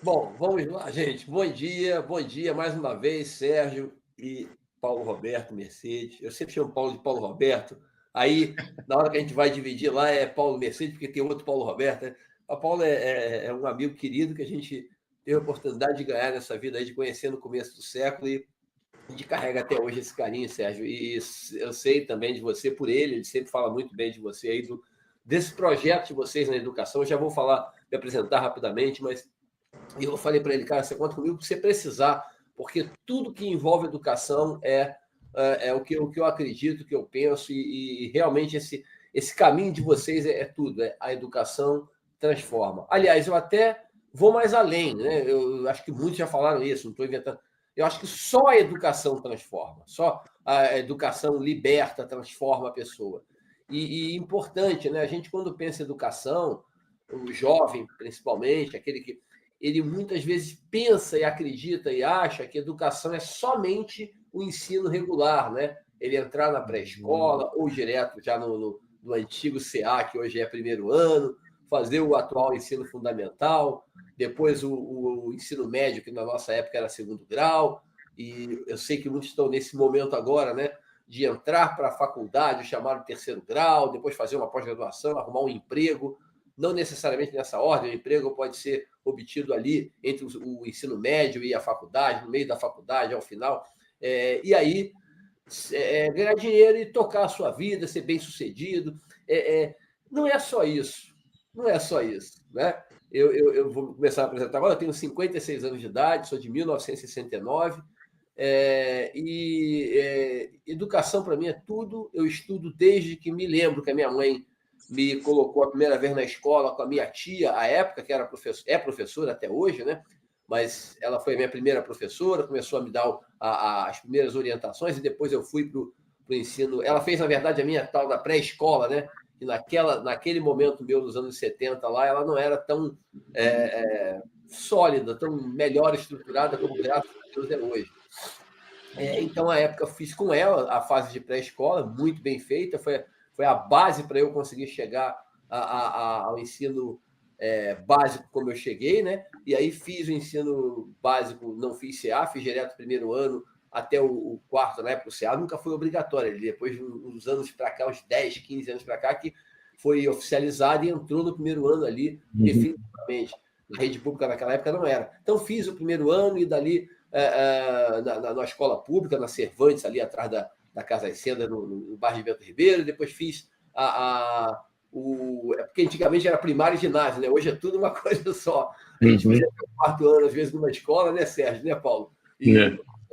Bom, vamos lá, gente. Bom dia mais uma vez, Sérgio e Paulo Roberto Mercedes. Eu sempre chamo Paulo de Paulo Roberto. Aí, na hora que a gente vai dividir lá, é Paulo Mercedes, porque tem outro Paulo Roberto, né? A Paulo é um amigo querido que a gente teve a oportunidade de ganhar nessa vida aí, de conhecer no começo do século e a gente carrega até hoje esse carinho, Sérgio. E eu sei também de você por ele sempre fala muito bem de você aí, desse projeto de vocês na educação. Eu já vou falar, me apresentar rapidamente, mas e eu falei para ele, cara, você conta comigo se você precisar, porque tudo que envolve educação é o que eu acredito, o que eu penso, e realmente esse caminho de vocês é tudo, a educação transforma. Aliás, eu até vou mais além, né? Eu acho que muitos já falaram isso, não estou inventando. Eu acho que só a educação transforma, só a educação liberta, transforma a pessoa. E importante, né? A gente, quando pensa em educação, o jovem, principalmente, aquele que ele muitas vezes pensa e acredita e acha que educação é somente o ensino regular, né? Ele entrar na pré-escola ou direto já no antigo CA, que hoje é primeiro ano, fazer o atual ensino fundamental, depois o ensino médio, que na nossa época era segundo grau, e eu sei que muitos estão nesse momento agora, né? De entrar para a faculdade, o chamado terceiro grau, depois fazer uma pós-graduação, arrumar um emprego, não necessariamente nessa ordem, o emprego pode ser obtido ali entre o ensino médio e a faculdade, no meio da faculdade, ao final. E aí, ganhar dinheiro e tocar a sua vida, ser bem-sucedido. Não é só isso. Não é só isso. Né? Eu vou começar a apresentar agora. Eu tenho 56 anos de idade, sou de 1969. Educação para mim é tudo. Eu estudo desde que me lembro que a minha mãe me colocou a primeira vez na escola com a minha tia, à época, que era é professora até hoje, né? Mas ela foi a minha primeira professora, começou a me dar as primeiras orientações e depois eu fui para o ensino. Ela fez, na verdade, a minha tal da pré-escola, né? Que naquele momento meu, nos anos 70, lá, ela não era tão sólida, tão melhor estruturada como, graças a Deus, é hoje. Então, à época, eu fiz com ela a fase de pré-escola, muito bem feita, foi a base para eu conseguir chegar ao ensino básico como eu cheguei, né? E aí fiz o ensino básico, não fiz CA, fiz direto o primeiro ano até o quarto, na época o CA nunca foi obrigatório, depois de uns anos para cá, uns 10, 15 anos para cá, que foi oficializado e entrou no primeiro ano ali, definitivamente. Na rede pública naquela época não era. Então fiz o primeiro ano e dali na escola pública, na Cervantes, ali atrás da Casa das Sendas, no bairro de Bento Ribeiro. Depois fiz porque antigamente era primário e ginásio, né? Hoje é tudo uma coisa só. A gente fazia o quarto ano, às vezes, numa escola, né, Sérgio, né, Paulo? E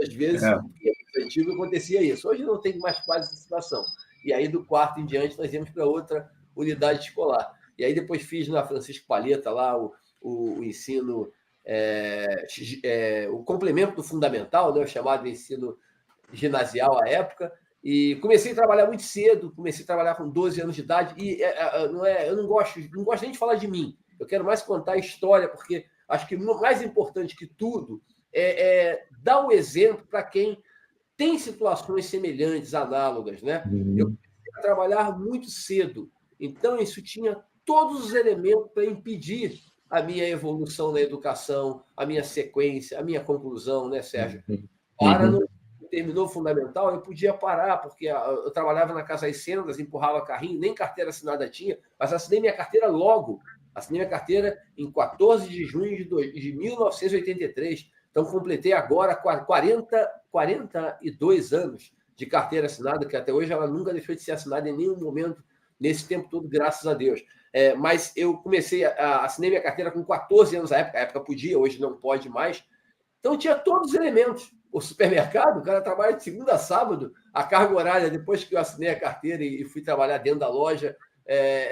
às vezes, no antigo, acontecia isso. Hoje não tem mais quase essa situação. E aí, do quarto em diante, nós íamos para outra unidade escolar. E aí, depois fiz na Francisco Palheta lá o ensino o complemento do fundamental, né, o chamado ensino ginasial à época, e comecei a trabalhar muito cedo, comecei a trabalhar com 12 anos de idade, e eu não gosto nem de falar de mim, eu quero mais contar a história, porque acho que mais importante que tudo dar o exemplo para quem tem situações semelhantes, análogas. Né? Eu comecei a trabalhar muito cedo, então isso tinha todos os elementos para impedir a minha evolução na educação, a minha sequência, a minha conclusão, né, Sérgio? Terminou o fundamental, eu podia parar, porque eu trabalhava na Casa das Sendas, empurrava carrinho, nem carteira assinada tinha, mas assinei minha carteira logo. Assinei minha carteira em 14 de junho de 1983. Então, completei agora 42 anos de carteira assinada, que até hoje ela nunca deixou de ser assinada em nenhum momento nesse tempo todo, graças a Deus. Mas eu assinei minha carteira com 14 anos, à época podia, hoje não pode mais. Então, tinha todos os elementos. O supermercado, o cara trabalha de segunda a sábado, a carga horária, depois que eu assinei a carteira e fui trabalhar dentro da loja,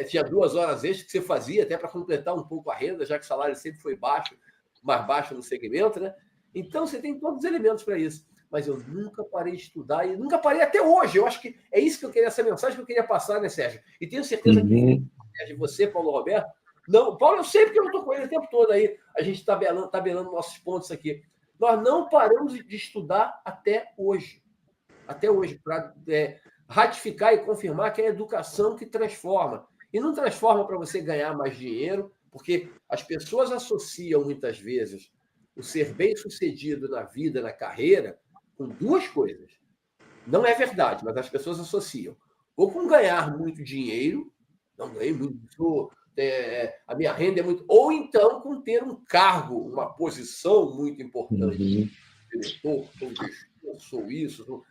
tinha 2 horas extras que você fazia, até para completar um pouco a renda, já que o salário sempre foi baixo, mais baixo no segmento, né? Então, você tem todos os elementos para isso. Mas eu nunca parei de estudar e nunca parei até hoje. Eu acho que é isso que eu queria, essa mensagem que eu queria passar, né, Sérgio? E tenho certeza que você, Paulo Roberto, não, Paulo, eu sei porque eu estou com ele o tempo todo aí, a gente tabelando nossos pontos aqui. Nós não paramos de estudar até hoje, para ratificar e confirmar que é a educação que transforma. E não transforma para você ganhar mais dinheiro, Porque as pessoas associam, muitas vezes, o ser bem-sucedido na vida, na carreira, com duas coisas. Não é verdade, mas as pessoas associam. Ou com ganhar muito dinheiro, não ganhei muito, a minha renda é muito. Ou então com ter um cargo, uma posição muito importante. Diretor, sou gestor, sou isso. Sou...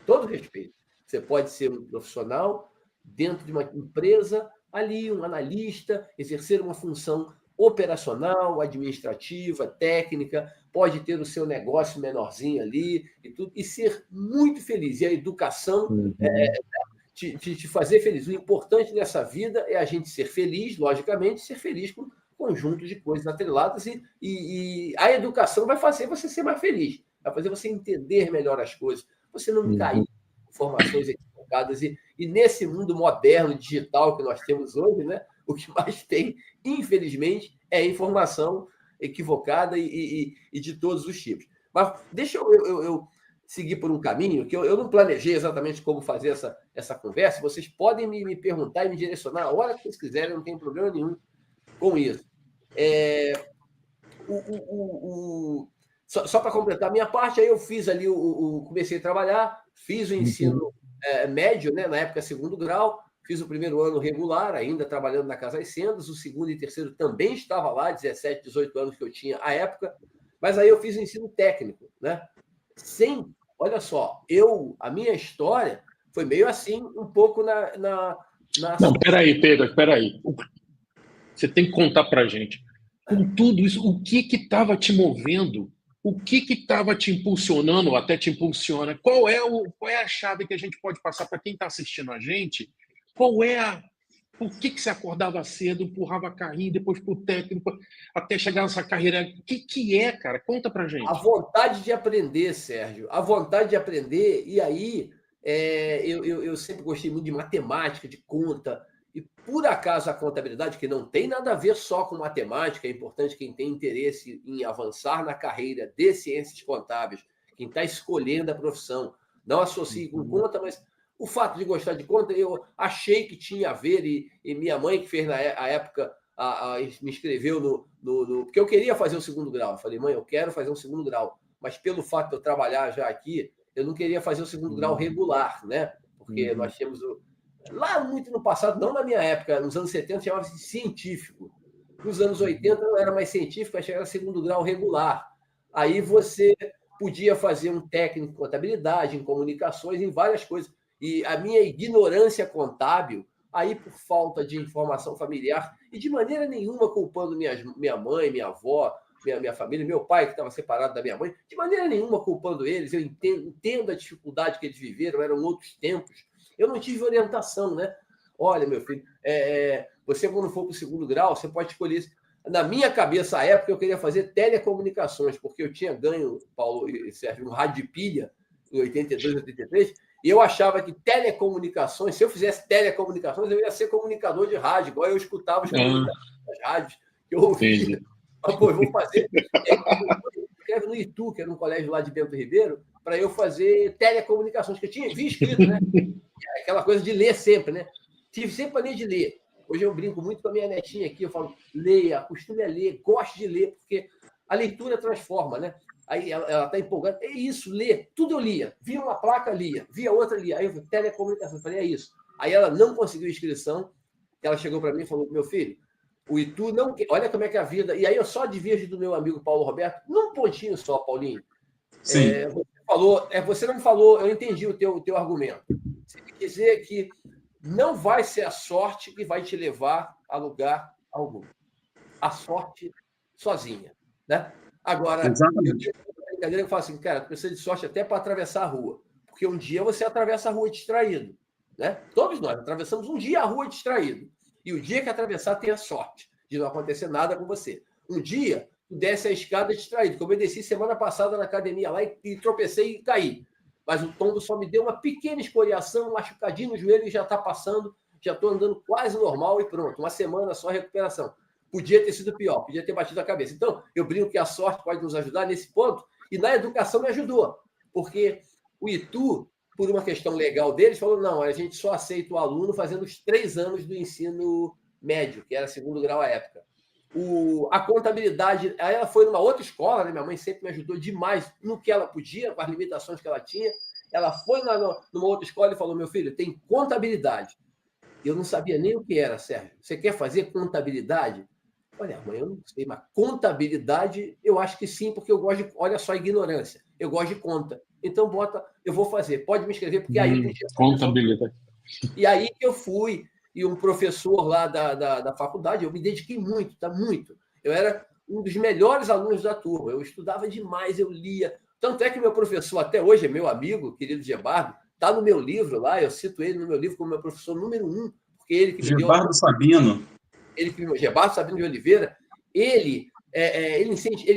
Todo respeito. Você pode ser um profissional dentro de uma empresa, ali, um analista, exercer uma função operacional, administrativa, técnica, pode ter o seu negócio menorzinho ali e tudo, e ser muito feliz. E a educação te fazer feliz. O importante nessa vida é a gente ser feliz, logicamente, ser feliz com um conjunto de coisas atreladas, e a educação vai fazer você ser mais feliz, vai fazer você entender melhor as coisas, você não cair em informações equivocadas. E nesse mundo moderno, digital que nós temos hoje, né, o que mais tem, infelizmente, é informação equivocada e de todos os tipos. Mas deixa eu seguir por um caminho que eu não planejei exatamente como fazer essa conversa. Vocês podem me perguntar e me direcionar a hora que vocês quiserem, não tem problema nenhum com isso. Só para completar a minha parte, aí eu fiz ali, comecei a trabalhar, fiz o ensino médio, né, na época, segundo grau, fiz o primeiro ano regular, ainda trabalhando na Casa das Sendas, o segundo e terceiro também estava lá, 17, 18 anos que eu tinha à época, mas aí eu fiz o ensino técnico, né? Olha só, a minha história foi meio assim, um pouco Não, peraí, Pedro, peraí. Você tem que contar pra gente. Com tudo isso, o que estava te movendo? O que estava te impulsionando, ou até te impulsiona? Qual é a chave que a gente pode passar para quem está assistindo a gente? Por que você acordava cedo, empurrava carrinho, depois para o técnico, até chegar nessa carreira? O que é, cara? Conta pra gente. A vontade de aprender, Sérgio. A vontade de aprender. E aí, eu sempre gostei muito de matemática, de conta. E, por acaso, a contabilidade, que não tem nada a ver só com matemática, é importante quem tem interesse em avançar na carreira de ciências contábeis, quem está escolhendo a profissão, não associe com conta, mas o fato de gostar de conta, eu achei que tinha a ver, e minha mãe, que fez na época, me inscreveu porque eu queria fazer o segundo grau. Eu falei, mãe, eu quero fazer um segundo grau, mas pelo fato de eu trabalhar já aqui, eu não queria fazer o segundo grau regular, né? Porque nós tínhamos lá muito no passado, não na minha época, nos anos 70 chamava-se científico. Nos anos 80 não era mais científico, mas era segundo grau regular. Aí você podia fazer um técnico em contabilidade, em comunicações, em várias coisas. E a minha ignorância contábil, aí por falta de informação familiar, e de maneira nenhuma culpando minha mãe, minha avó, minha família, meu pai, que estava separado da minha mãe, de maneira nenhuma culpando eles. Eu entendo a dificuldade que eles viveram, eram outros tempos. Eu não tive orientação, né? Olha, meu filho, você quando for para o segundo grau, você pode escolher isso. Na minha cabeça, à época, eu queria fazer telecomunicações, porque eu tinha ganho, Paulo e Sérgio, um rádio de pilha em 82, 83, e eu achava que telecomunicações, se eu fizesse telecomunicações, eu ia ser comunicador de rádio, igual eu escutava os comunicadores das rádios que eu ouvia. Mas, pô, eu vou fazer. Escreve no Itu, que era um colégio lá de Bento Ribeiro, para eu fazer telecomunicações, que eu vi escrito, né? Aquela coisa de ler sempre, né? Tive sempre mania de ler. Hoje eu brinco muito com a minha netinha aqui, eu falo, leia, acostume a ler, goste de ler, porque a leitura transforma, né? Aí ela está empolgada, é isso, lê, tudo eu lia. Via uma placa, lia, via outra, lia. Aí eu falei, telecomunicação, eu falei, é isso. Aí ela não conseguiu inscrição, ela chegou para mim e falou, meu filho, o Itu não... Olha como é que é a vida... E aí eu só divirjo do meu amigo Paulo Roberto, num pontinho só, Paulinho. Sim. Você não falou, eu entendi o teu argumento. Você quer dizer que não vai ser a sorte que vai te levar a lugar algum. A sorte sozinha, né? Agora, Exatamente. eu tenho uma brincadeira que eu falo assim, cara, tu precisa de sorte até para atravessar a rua. Porque um dia você atravessa a rua distraído, né? Todos nós atravessamos um dia a rua distraído. E o dia que atravessar tem a sorte de não acontecer nada com você. Um dia, tu desce a escada distraído, como eu desci semana passada na academia lá e tropecei e caí. Mas o tombo só me deu uma pequena escoriação, um machucadinho no joelho e já está passando, já estou andando quase normal e pronto. Uma semana só recuperação. Podia ter sido pior, podia ter batido a cabeça. Então, eu brinco que a sorte pode nos ajudar nesse ponto, e na educação me ajudou, porque o Itu, por uma questão legal deles, falou, não, a gente só aceita o aluno fazendo os 3 anos do ensino médio, que era segundo grau à época. A contabilidade, aí ela foi numa outra escola, né? Minha mãe sempre me ajudou demais no que ela podia, com as limitações que ela tinha. Ela foi numa outra escola e falou: meu filho, tem contabilidade. Eu não sabia nem o que era, Sérgio. Você quer fazer contabilidade? Olha, mãe, eu não sei, mas contabilidade, eu acho que sim, porque eu gosto de. Olha só a ignorância. Eu gosto de conta. Então, eu vou fazer. Pode me escrever, porque aí podia. Contabilidade. E aí que eu fui, e um professor lá da faculdade, eu me dediquei muito, tá? Muito. Eu era um dos melhores alunos da turma. Eu estudava demais, eu lia. Tanto é que meu professor, até hoje, é meu amigo, querido Gebardo, está no meu livro lá, eu cito ele no meu livro como meu professor número 1, porque ele que me deu. Gebardo Sabino. Gebardo Sabino de Oliveira, ele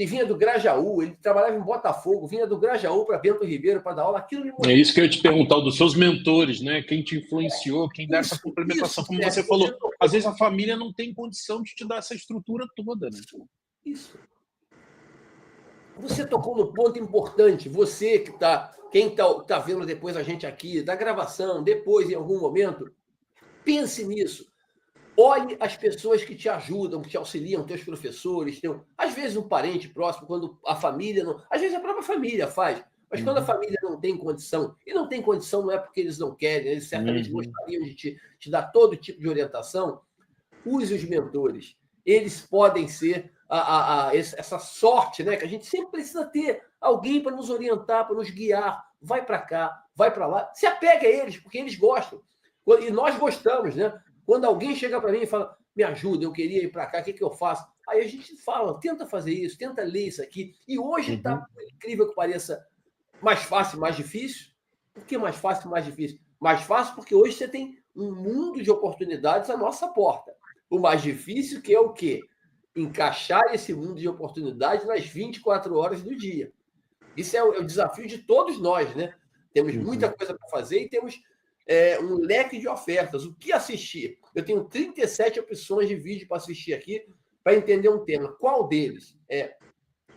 vinha do Grajaú, ele trabalhava em Botafogo, vinha do Grajaú para Bento Ribeiro para dar aula. Aquilo me É isso que eu ia te perguntar, dos seus mentores, né? Quem te influenciou, quem dá essa complementação. Como você falou, às vezes a família não tem condição de te dar essa estrutura toda, né? Isso. Você tocou no ponto importante. Você que quem está vendo depois a gente aqui, da gravação, depois, em algum momento, pense nisso. Olhe as pessoas que te ajudam, que te auxiliam, teus professores, às vezes um parente próximo, quando a família não. Às vezes a própria família faz, mas quando a família não tem condição, e não tem condição não é porque eles não querem, eles certamente gostariam de te dar todo tipo de orientação, use os mentores. Eles podem ser essa sorte, né? Que a gente sempre precisa ter alguém para nos orientar, para nos guiar. Vai para cá, vai para lá. Se apega a eles, porque eles gostam. E nós gostamos, né? Quando alguém chega para mim e fala, me ajuda, eu queria ir para cá, o que eu faço? Aí a gente fala, tenta fazer isso, tenta ler isso aqui. E hoje está, incrível que pareça, mais fácil, mais difícil. Por que mais fácil, mais difícil? Mais fácil porque hoje você tem um mundo de oportunidades à nossa porta. O mais difícil que é o quê? Encaixar esse mundo de oportunidades nas 24 horas do dia. Isso é o desafio de todos nós, né? Temos muita coisa para fazer e temos um leque de ofertas. O que assistir? Eu tenho 37 opções de vídeo para assistir aqui para entender um tema. Qual deles?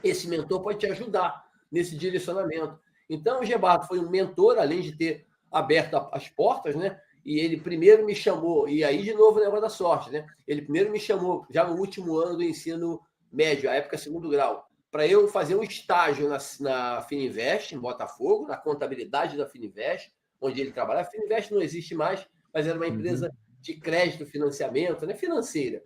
Esse mentor pode te ajudar nesse direcionamento. Então, o Gebardo foi um mentor, além de ter aberto as portas, né? E ele primeiro me chamou, e aí de novo o negócio da sorte, né? Ele primeiro me chamou, já no último ano do ensino médio, a época segundo grau, para eu fazer um estágio na Fininvest, em Botafogo, na contabilidade da Fininvest, onde ele trabalhava. A Fininvest não existe mais, mas era uma empresa de crédito, financiamento, né? Financeira.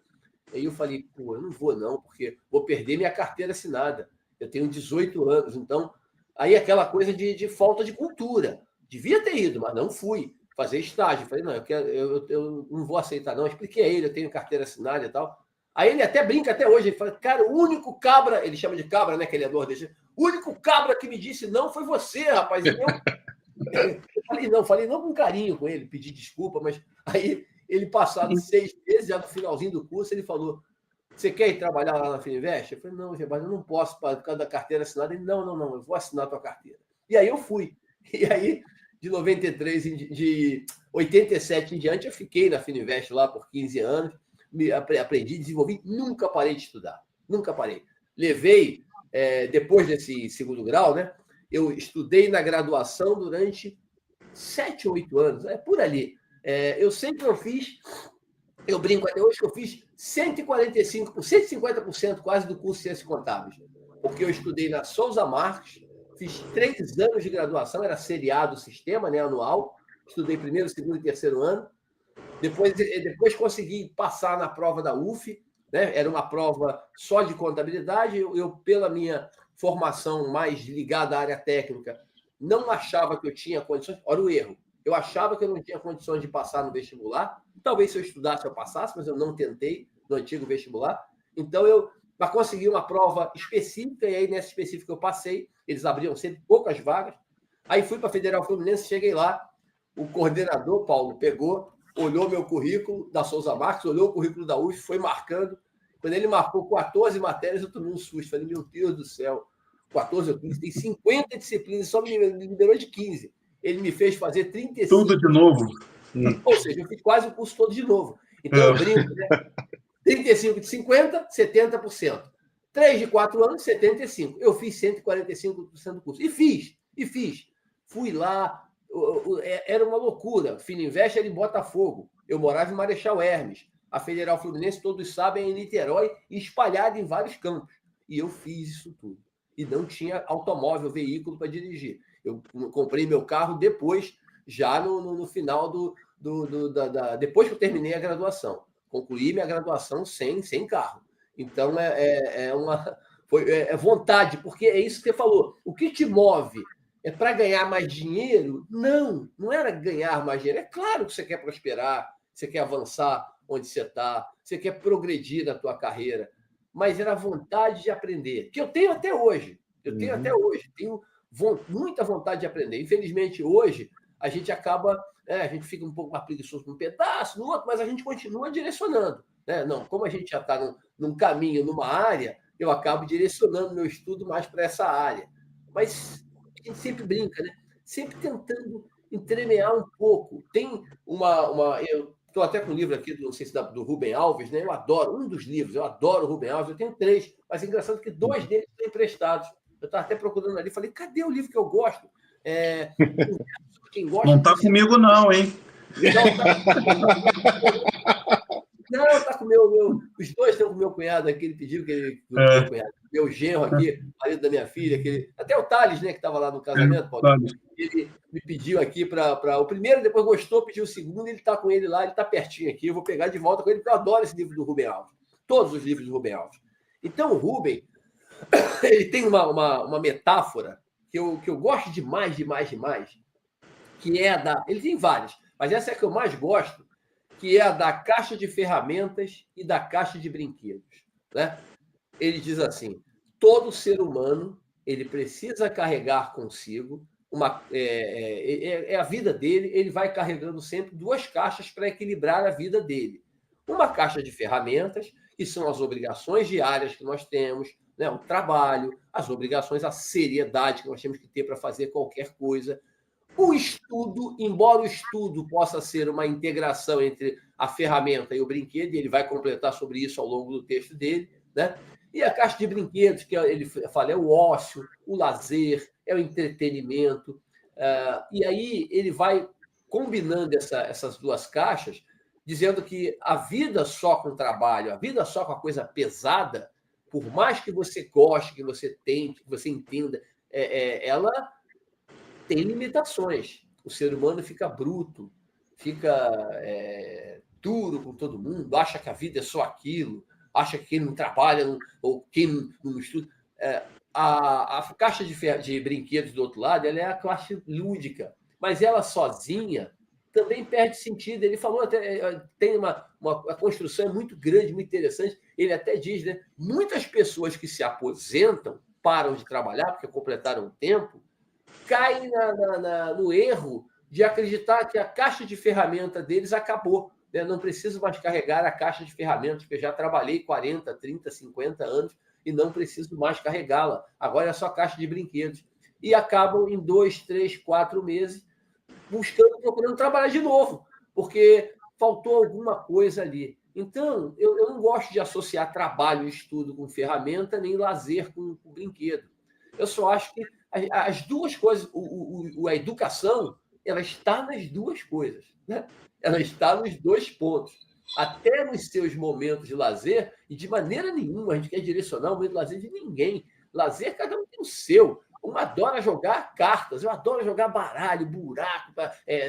Aí eu falei, pô, eu não vou não, porque vou perder minha carteira assinada. Eu tenho 18 anos, então... Aí aquela coisa de falta de cultura. Devia ter ido, mas não fui fazer estágio. Falei, não, eu não vou aceitar não. Expliquei a ele, eu tenho carteira assinada e tal. Aí ele até brinca até hoje, ele fala, cara, o único cabra, ele chama de cabra, né, que ele é nordestino, o único cabra que me disse não foi você, rapaz. E eu falei não com carinho com ele, pedi desculpa, mas aí ele, passado 6 meses, já no finalzinho do curso, ele falou, você quer ir trabalhar lá na Fininvest? Eu falei, não, Gebardo, eu não posso por causa da carteira assinada. Ele, não, eu vou assinar a tua carteira. E aí eu fui. E aí, de 93, de 87 em diante, eu fiquei na Fininvest lá por 15 anos, aprendi, desenvolvi, nunca parei de estudar. Nunca parei. Levei, depois desse segundo grau, né? Eu estudei na graduação durante 7 ou 8 anos, por ali. Eu sempre fiz... Eu brinco até hoje que eu fiz 150% quase do curso de Ciências Contábeis, porque eu estudei na Souza Marques, fiz 3 anos de graduação, era seriado o sistema, né, anual, estudei primeiro, segundo e terceiro ano, depois consegui passar na prova da UF, né, era uma prova só de contabilidade, eu pela minha formação mais ligada à área técnica, não achava que eu tinha condições, olha o erro, eu achava que eu não tinha condições de passar no vestibular. Talvez se eu estudasse eu passasse, mas eu não tentei no antigo vestibular. Então, eu consegui uma prova específica, e aí nessa específica eu passei. Eles abriam sempre poucas vagas. Aí fui para a Federal Fluminense, cheguei lá. O coordenador, Paulo, pegou, olhou meu currículo da Souza Marques, olhou o currículo da UF, foi marcando. Quando ele marcou 14 matérias, eu tomei um susto. Falei, meu Deus do céu, 14 ou 15, tem 50 disciplinas, só me liberou de 15. Ele me fez fazer 35. Tudo de novo. Ou seja, eu fiz quase o curso todo de novo. Então, eu brinco, né? 35 de 50, 70%. 3 de 4 anos, 75%. Eu fiz 145% do curso. E fiz. Fui lá, era uma loucura. Fininvest era em Botafogo. Eu morava em Marechal Hermes. A Federal Fluminense, todos sabem, é em Niterói e espalhada em vários campos. E eu fiz isso tudo. E não tinha automóvel, veículo para dirigir. Eu comprei meu carro depois, já no final depois que eu terminei a graduação. Concluí minha graduação sem carro. Então, é vontade, porque é isso que você falou. O que te move é para ganhar mais dinheiro? Não era ganhar mais dinheiro. É claro que você quer prosperar, você quer avançar onde você está, você quer progredir na tua carreira, mas era a vontade de aprender, que eu tenho até hoje. Tenho muita vontade de aprender. Infelizmente, hoje, a gente acaba, a gente fica um pouco mais preguiçoso num pedaço, no outro, mas a gente continua direcionando. Né? Não, como a gente já está num caminho, numa área, eu acabo direcionando meu estudo mais para essa área. Mas a gente sempre brinca, né? Sempre tentando entremear um pouco. Tem eu estou até com um livro aqui, não sei se do Rubem Alves, né? Eu adoro, um dos livros, eu adoro o Rubem Alves, eu tenho 3, mas é engraçado que 2 deles estão emprestados. Eu estava até procurando ali, falei, cadê o livro que eu gosto? Quem gosta não está comigo não, hein? Não, tá com o meu. Os 2 estão com o meu cunhado aqui, ele pediu meu genro aqui, marido da minha filha, até o Thales, né, que estava lá no casamento, Paulo, ele me pediu aqui para o primeiro, depois gostou, pediu o segundo, ele está com ele lá, ele está pertinho aqui, eu vou pegar de volta com ele, porque eu adoro esse livro do Rubem Alves, todos os livros do Rubem Alves. Então, o Rubem, ele tem uma metáfora que eu gosto demais, que é ele tem várias, mas essa é a que eu mais gosto, que é a da caixa de ferramentas e da caixa de brinquedos. Né? Ele diz assim, todo ser humano ele precisa carregar consigo a vida dele, ele vai carregando sempre 2 caixas para equilibrar a vida dele. Uma caixa de ferramentas, que são as obrigações diárias que nós temos, né? O trabalho, as obrigações, a seriedade que nós temos que ter para fazer qualquer coisa. O estudo, embora o estudo possa ser uma integração entre a ferramenta e o brinquedo, e ele vai completar sobre isso ao longo do texto dele, né? E a caixa de brinquedos, que ele fala, é o ócio, o lazer, é o entretenimento. E aí ele vai combinando essas 2 caixas, dizendo que a vida só com trabalho, a vida só com a coisa pesada, por mais que você goste, que você tente, que você entenda, ela tem limitações. O ser humano fica bruto, fica duro com todo mundo, acha que a vida é só aquilo, acha que quem não trabalha ou quem não estuda. A caixa de brinquedos do outro lado, ela é a classe lúdica, mas ela sozinha também perde sentido. Ele falou até, tem a construção muito grande, muito interessante. Ele até diz, né? Muitas pessoas que se aposentam, param de trabalhar porque completaram o tempo, caem no erro de acreditar que a caixa de ferramenta deles acabou. Né? Não preciso mais carregar a caixa de ferramentas, porque eu já trabalhei 40, 30, 50 anos e não preciso mais carregá-la. Agora é só caixa de brinquedos. E acabam em 2, 3, 4 meses procurando trabalhar de novo, porque faltou alguma coisa ali. Então, eu não gosto de associar trabalho e estudo com ferramenta, nem lazer com brinquedo. Eu só acho que as 2 coisas, a educação, ela está nas 2 coisas. Né? Ela está nos 2 pontos. Até nos seus momentos de lazer, e de maneira nenhuma a gente quer direcionar o momento de lazer de ninguém. Lazer, cada um tem o seu. Um adora jogar cartas, eu adoro jogar baralho, buraco,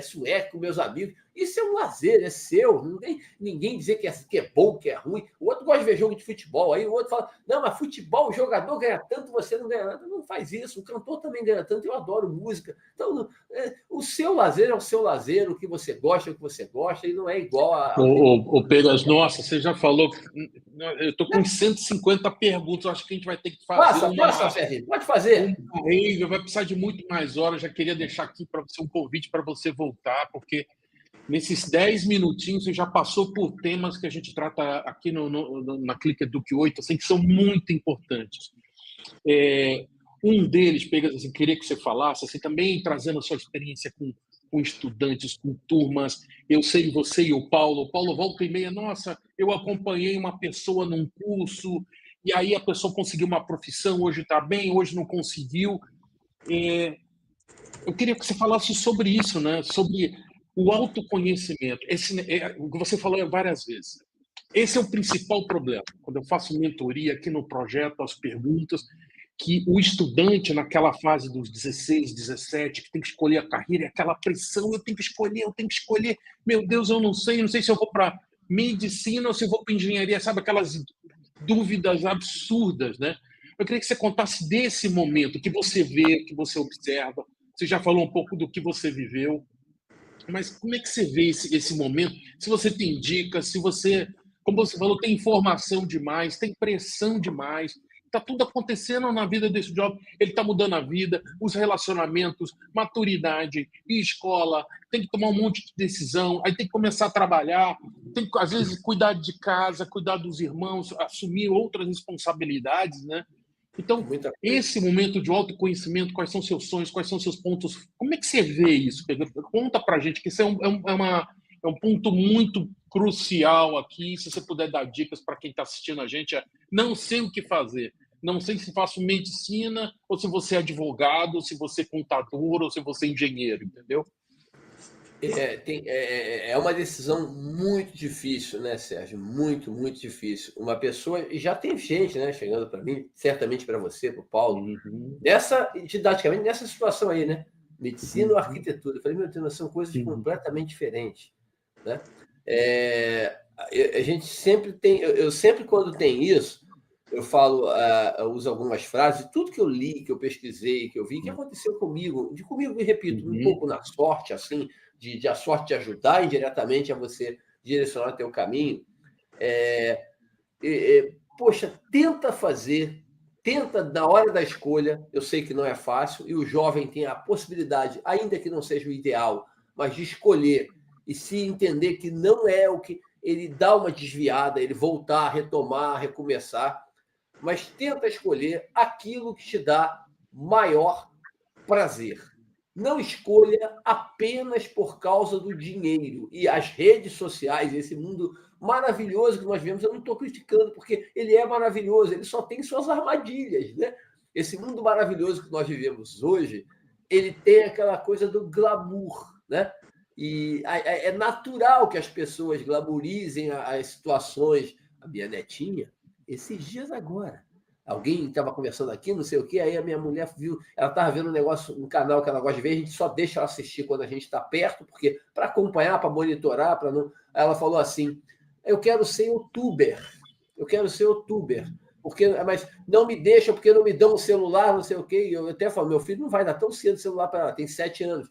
sueco com meus amigos. Isso é um lazer, é seu. Não tem ninguém dizer que é bom, que é ruim. O outro gosta de ver jogo de futebol. Aí o outro fala, não, mas futebol, o jogador ganha tanto, você não ganha nada. Não faz isso. O cantor também ganha tanto, eu adoro música. Então, o seu lazer é o seu lazer, o que você gosta é o que você gosta, e não é igual a... Ô, Pegas, nossa, você já falou... Eu estou com 150 perguntas, acho que a gente vai ter que fazer Passa, Ferrinho, pode fazer. Vai precisar de muito mais horas, já queria deixar aqui para você um convite para você voltar, porque nesses 10 minutinhos você já passou por temas que a gente trata aqui na Clique Eduque 8, assim, que são muito importantes. Um deles, Pegas, assim, queria que você falasse, assim, também trazendo a sua experiência com estudantes, com turmas. Eu sei você e o Paulo. Volta e meia, nossa, eu acompanhei uma pessoa num curso, e aí a pessoa conseguiu uma profissão, hoje está bem, hoje não conseguiu. Eu queria que você falasse sobre isso, né? Sobre o autoconhecimento. O que você falou várias vezes. Esse é o principal problema. Quando eu faço mentoria aqui no projeto, as perguntas, que o estudante, naquela fase dos 16, 17, que tem que escolher a carreira, é aquela pressão, eu tenho que escolher, meu Deus, eu não sei se eu vou para medicina ou se eu vou para engenharia, sabe, aquelas dúvidas absurdas, né? Eu queria que você contasse desse momento, que você vê, que você observa. Você já falou um pouco do que você viveu, mas como é que você vê esse momento? Se você tem dicas, se você, como você falou, tem informação demais, tem pressão demais, está tudo acontecendo na vida desse jovem, ele está mudando a vida, os relacionamentos, maturidade, escola, tem que tomar um monte de decisão, aí tem que começar a trabalhar, tem que, às vezes, cuidar de casa, cuidar dos irmãos, assumir outras responsabilidades, né? Então, esse momento de autoconhecimento, quais são seus sonhos, quais são seus pontos, como é que você vê isso, Pedro? Conta pra gente, que isso é um ponto muito crucial aqui, se você puder dar dicas para quem está assistindo a gente, não sei o que fazer, não sei se faço medicina, ou se você é advogado, ou se você é contador, ou se você é engenheiro, entendeu? É uma decisão muito difícil, né, Sérgio? Muito, muito difícil. Uma pessoa, e já tem gente, né, chegando para mim, certamente para você, para o Paulo, didaticamente, nessa situação aí, né? Medicina ou arquitetura. Eu falei, meu Deus, são coisas completamente diferentes, né? A gente sempre tem, eu sempre, quando tem isso, eu falo, eu uso algumas frases, tudo que eu li, que eu pesquisei, que eu vi, que aconteceu comigo, e repito, um pouco na sorte, assim, de a sorte te ajudar indiretamente a você direcionar teu caminho. Poxa, tenta na hora da escolha, eu sei que não é fácil, e o jovem tem a possibilidade, ainda que não seja o ideal, mas de escolher e se entender que não é o que ele dá uma desviada, ele voltar, retomar, recomeçar, mas tenta escolher aquilo que te dá maior prazer. Não escolha apenas por causa do dinheiro. E as redes sociais, esse mundo maravilhoso que nós vemos, eu não estou criticando, porque ele é maravilhoso, ele só tem suas armadilhas, né? Esse mundo maravilhoso que nós vivemos hoje, ele tem aquela coisa do glamour, né? E é natural que as pessoas glamourizem as situações. A minha netinha, esses dias agora, alguém estava conversando aqui, não sei o quê, aí a minha mulher viu, ela estava vendo um negócio, um canal que ela gosta de ver, a gente só deixa ela assistir quando a gente está perto, porque para acompanhar, para monitorar, para não. Aí ela falou assim: eu quero ser youtuber, mas não me deixa, porque não me dão um celular, não sei o quê. E eu até falo, meu filho não vai dar tão cedo celular para ela, tem 7 anos.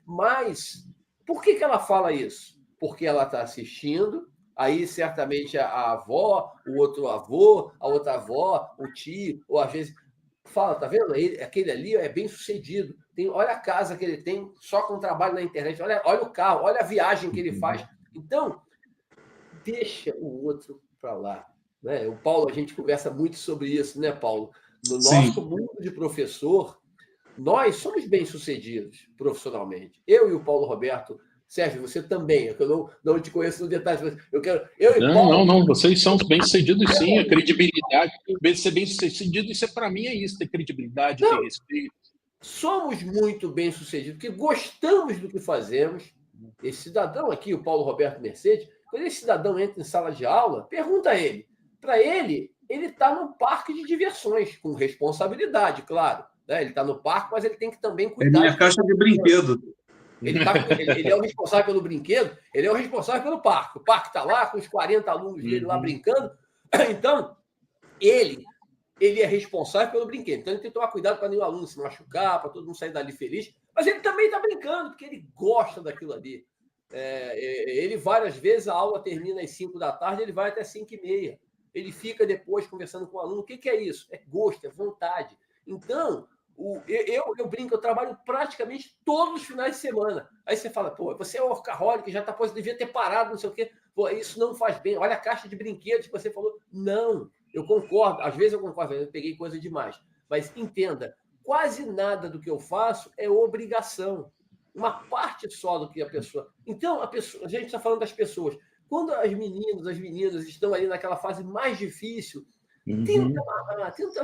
Mas por que ela fala isso? Porque ela está assistindo. Aí, certamente, a avó, o outro avô, a outra avó, o tio, ou às vezes fala, tá vendo? Aquele ali é bem sucedido. Olha a casa que ele tem só com trabalho na internet, olha o carro, olha a viagem que ele faz. Então, deixa o outro para lá. Né? O Paulo, a gente conversa muito sobre isso, né, Paulo? No nosso mundo de professor, nós somos bem-sucedidos profissionalmente. Eu e o Paulo Roberto. Sérgio, você também, eu não te conheço no detalhe, mas eu quero. Não, vocês são bem-sucedidos sim, a credibilidade. Ser bem-sucedido, isso para mim é isso, ter credibilidade, ter respeito. Somos muito bem-sucedidos, porque gostamos do que fazemos. Esse cidadão aqui, o Paulo Roberto Mercedes, quando esse cidadão entra em sala de aula, pergunta a ele. Para ele está num parque de diversões, com responsabilidade, claro. Né? Ele está no parque, mas ele tem que também cuidar. É minha caixa de brinquedo. Ele é o responsável pelo brinquedo, ele é o responsável pelo parque. O parque está lá com os 40 alunos dele lá brincando. Então, ele é responsável pelo brinquedo. Então, ele tem que tomar cuidado para nenhum aluno se machucar, para todo mundo sair dali feliz. Mas ele também está brincando, porque ele gosta daquilo ali. Ele, várias vezes, a aula termina às 5 da tarde, ele vai até 5h30. Ele fica depois conversando com o aluno. O que é isso? É gosto, é vontade. Então, eu brinco, eu trabalho praticamente todos os finais de semana. Aí você fala, pô, você é workaholic, já devia ter parado, não sei o quê. Pô, isso não faz bem. Olha a caixa de brinquedos que você falou. Não, eu concordo. Às vezes eu concordo, eu peguei coisa demais. Mas entenda, quase nada do que eu faço é obrigação. Uma parte só do que a pessoa... Então, a gente está falando das pessoas. Quando as meninas estão ali naquela fase mais difícil, tenta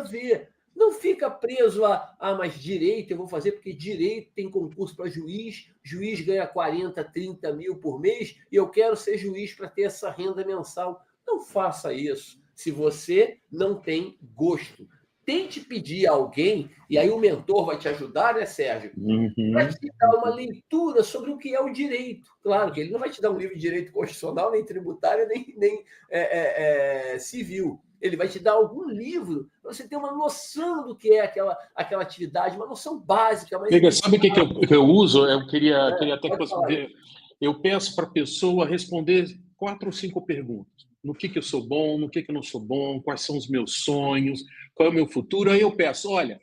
ver. Não fica preso mas direito eu vou fazer, porque direito tem concurso para juiz ganha 40, 30 mil por mês, e eu quero ser juiz para ter essa renda mensal. Não faça isso se você não tem gosto. Tente pedir a alguém, e aí o mentor vai te ajudar, né, Sérgio? Vai te dar uma leitura sobre o que é o direito. Claro que ele não vai te dar um livro de direito constitucional, nem tributário, nem civil. Ele vai te dar algum livro para você ter uma noção do que é aquela atividade, uma noção básica. Mas... Sabe o que eu uso? Eu queria até ver. Eu peço para a pessoa responder 4 ou 5 perguntas. No que eu sou bom, no que eu não sou bom, quais são os meus sonhos, qual é o meu futuro. Aí eu peço, olha,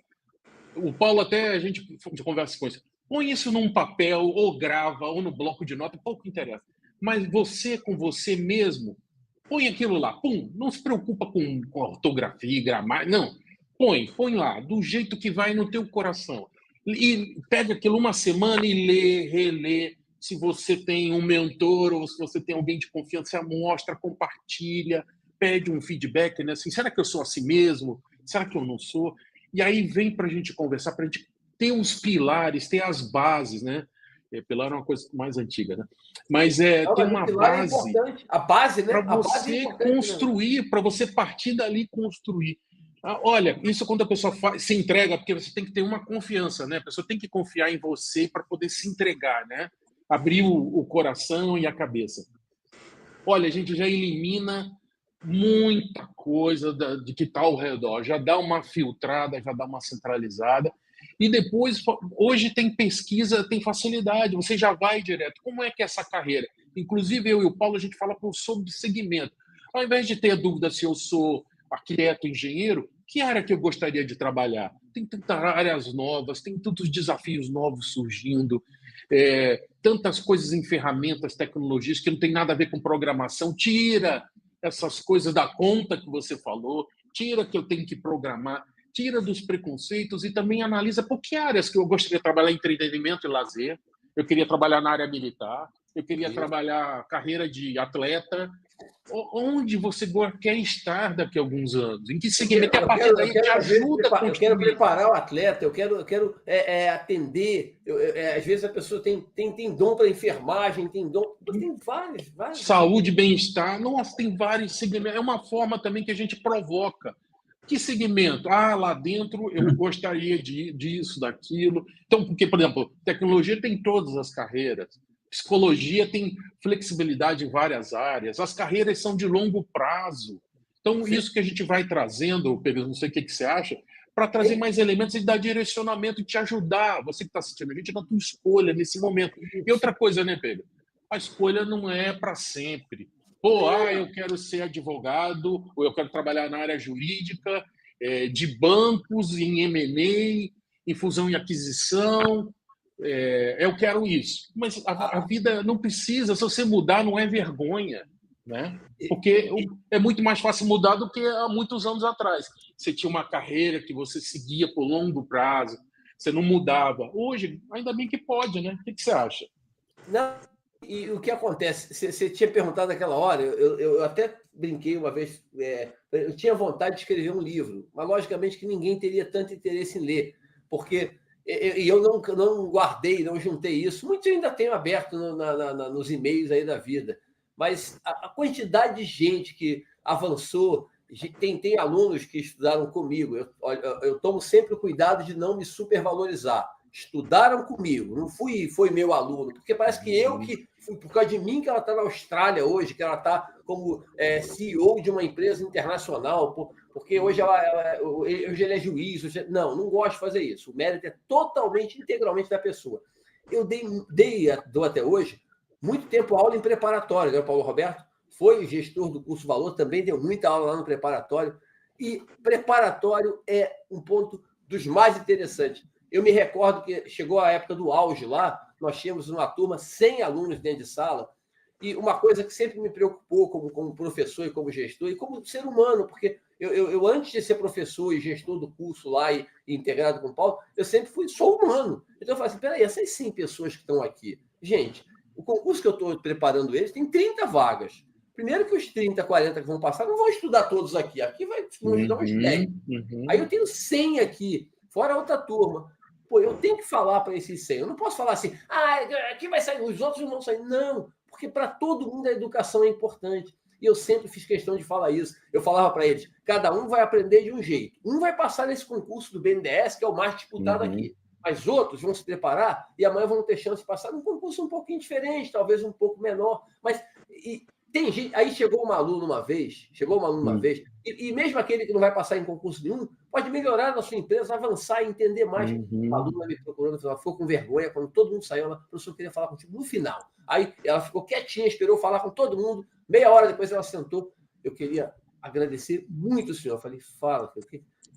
o Paulo até a gente conversa com isso. Põe isso num papel, ou grava, ou no bloco de nota, pouco interessa. Mas você com você mesmo, põe aquilo lá, pum, não se preocupa com ortografia, gramática, não. Põe lá, do jeito que vai no teu coração. E pega aquilo uma semana e lê, relê. Se você tem um mentor ou se você tem alguém de confiança, mostra, compartilha, pede um feedback, né? Assim, será que eu sou assim mesmo? Será que eu não sou? E aí vem para a gente conversar, para a gente ter os pilares, ter as bases, né? Pilar é uma coisa mais antiga, né? Mas tem uma base. A base, né? Para você construir, para você partir dali e construir. Olha, isso quando a pessoa se entrega, porque você tem que ter uma confiança, né? A pessoa tem que confiar em você para poder se entregar, né? Abrir o coração e a cabeça. Olha, a gente já elimina muita coisa de que está ao redor, já dá uma filtrada, já dá uma centralizada. E depois, hoje tem pesquisa, tem facilidade, você já vai direto. Como é que é essa carreira? Inclusive, eu e o Paulo, a gente fala sobre segmento. Ao invés de ter dúvida se eu sou arquiteto, engenheiro, que área que eu gostaria de trabalhar? Tem tantas áreas novas, tem tantos desafios novos surgindo, tantas coisas em ferramentas, tecnologias que não tem nada a ver com programação. Tira essas coisas da conta que você falou, tira que eu tenho que programar, tira dos preconceitos e também analisa por que áreas que eu gostaria de trabalhar em entretenimento e lazer. Eu queria trabalhar na área militar, eu queria trabalhar carreira de atleta. Onde você quer estar daqui a alguns anos? Em que segmento? A partir daí te ajuda a construir. Eu quero preparar o atleta, eu quero atender. Às vezes a pessoa tem dom para enfermagem, tem vários. Saúde, bem-estar. Nossa, tem vários segmentos. É uma forma também que a gente provoca. Que segmento? Lá dentro eu gostaria disso, daquilo. Então, porque, por exemplo, tecnologia tem todas as carreiras. Psicologia tem flexibilidade em várias áreas. As carreiras são de longo prazo. Então, sim, isso que a gente vai trazendo, Pedro, não sei o que você acha, para trazer mais elementos e dar direcionamento e te ajudar, você que está assistindo a gente, na tua escolha nesse momento. E outra coisa, né, Pedro? A escolha não é para sempre. Eu quero ser advogado, ou eu quero trabalhar na área jurídica, de bancos, em M&A, em fusão e aquisição. Eu quero isso. Mas a vida não precisa, se você mudar, não é vergonha, né? Porque é muito mais fácil mudar do que há muitos anos atrás. Você tinha uma carreira que você seguia por longo prazo, você não mudava. Hoje, ainda bem que pode, né? O que você acha? Não, e o que acontece? Você tinha perguntado naquela hora, eu até brinquei uma vez, eu tinha vontade de escrever um livro, mas logicamente que ninguém teria tanto interesse em ler, porque eu não guardei, não juntei isso. Muitos eu ainda tenho aberto nos e-mails aí da vida. Mas a quantidade de gente que avançou, tem alunos que estudaram comigo. Eu tomo sempre o cuidado de não me supervalorizar. Estudaram comigo, não foi meu aluno, porque parece que por causa de mim, que ela está na Austrália hoje, que ela está como CEO de uma empresa internacional, porque hoje ele é juiz. Não gosto de fazer isso. O mérito é totalmente, integralmente da pessoa. Eu dou até hoje muito tempo aula em preparatório, né? O Paulo Roberto foi gestor do curso Valor, também deu muita aula lá no preparatório. E preparatório é um ponto dos mais interessantes. Eu me recordo que chegou a época do auge lá, nós tínhamos uma turma 100 alunos dentro de sala, e uma coisa que sempre me preocupou como professor e como gestor, e como ser humano, porque eu antes de ser professor e gestor do curso lá e integrado com o Paulo, eu sempre sou humano. Então eu falei assim, peraí, essas 100 pessoas que estão aqui, gente, o concurso que eu estou preparando eles tem 30 vagas. Primeiro que os 30, 40 que vão passar não vão estudar todos aqui. Aqui vão estudar uns 10. Aí eu tenho 100 aqui, fora a outra turma. Pô, eu tenho que falar para esses 100. Eu não posso falar assim, aqui vai sair, os outros não vão sair. Não, porque para todo mundo a educação é importante. E eu sempre fiz questão de falar isso. Eu falava para eles, cada um vai aprender de um jeito. Um vai passar nesse concurso do BNDES, que é o mais disputado aqui. Mas outros vão se preparar e amanhã vão ter chance de passar num concurso um pouquinho diferente, talvez um pouco menor. Mas tem gente. Aí chegou um aluno uma vez, e mesmo aquele que não vai passar em concurso nenhum, pode melhorar na sua empresa, avançar e entender mais. O aluno me procurando, ela ficou com vergonha, quando todo mundo saiu, ela, professor, queria falar contigo no final. Aí ela ficou quietinha, esperou falar com todo mundo, meia hora depois ela sentou. Eu queria agradecer muito o senhor. Eu falei, fala.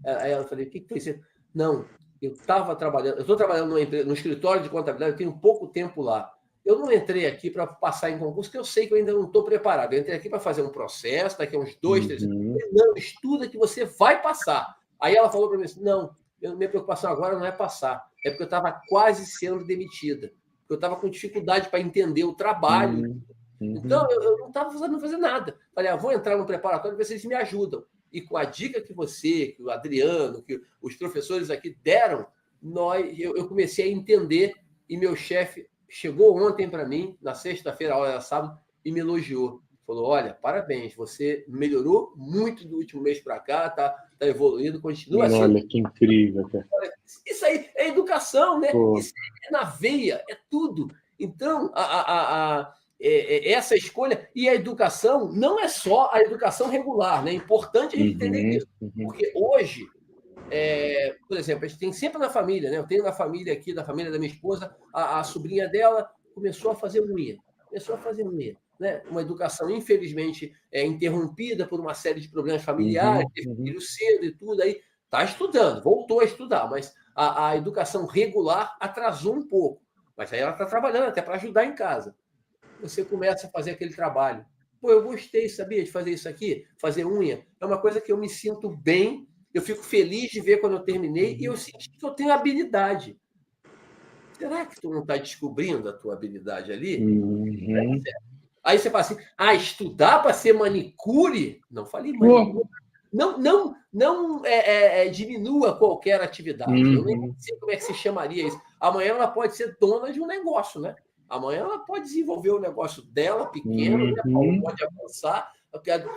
Aí ela falou, o que foi? Não, eu estou trabalhando numa empresa, no escritório de contabilidade, eu tenho pouco tempo lá. Eu não entrei aqui para passar em concurso, porque eu sei que eu ainda não estou preparado. Eu entrei aqui para fazer um processo, daqui a uns 2, 3 anos. Não, estuda que você vai passar. Aí ela falou para mim assim, não, minha preocupação agora não é passar, é porque eu estava quase sendo demitida. Porque eu estava com dificuldade para entender o trabalho. Então, eu não estava fazendo nada. Falei, vou entrar no preparatório e ver se eles me ajudam. E com a dica que você, que o Adriano, que os professores aqui deram, eu comecei a entender e meu chefe chegou ontem para mim, na sexta-feira, a hora era sábado, e me elogiou. Falou, olha, parabéns, você melhorou muito do último mês para cá, tá evoluindo, continua assim. Olha, que incrível, cara. Isso aí é educação, né? Isso é na veia, é tudo. Então, essa escolha, e a educação não é só a educação regular, né? É importante a gente entender isso. Porque hoje, por exemplo, a gente tem sempre na família, né? Eu tenho na família aqui, da família da minha esposa, a sobrinha dela começou a fazer unha. Né? Uma educação, infelizmente, interrompida por uma série de problemas familiares, teve filho cedo e tudo, aí está estudando, voltou a estudar, mas a educação regular atrasou um pouco. Mas aí ela está trabalhando até para ajudar em casa. Você começa a fazer aquele trabalho. Pô, eu gostei, sabia, de fazer isso aqui? Fazer unha. É uma coisa que eu me sinto bem, eu fico feliz de ver quando eu terminei e eu senti que eu tenho habilidade. Será que tu não está descobrindo a tua habilidade ali? Aí você fala assim, estudar para ser manicure? Não falei manicure. Não diminua qualquer atividade. Eu nem sei como é que se chamaria isso. Amanhã ela pode ser dona de um negócio, né? Amanhã ela pode desenvolver o negócio dela pequeno, né? Pode avançar.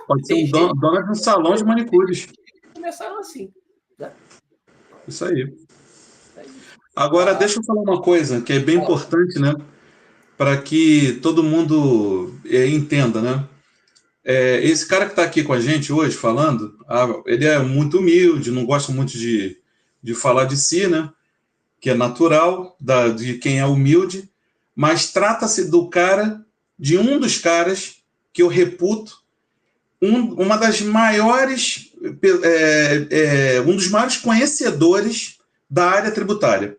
Pode ser dona de um salão de manicures. Começaram assim. Né? Isso aí. Agora, deixa eu falar uma coisa que é bem importante, né? Para que todo mundo entenda, né? Esse cara que está aqui com a gente hoje falando, ele é muito humilde, não gosta muito de falar de si, né? Que é natural, de quem é humilde, mas trata-se de um dos caras que eu reputo uma das maiores, um dos maiores conhecedores da área tributária.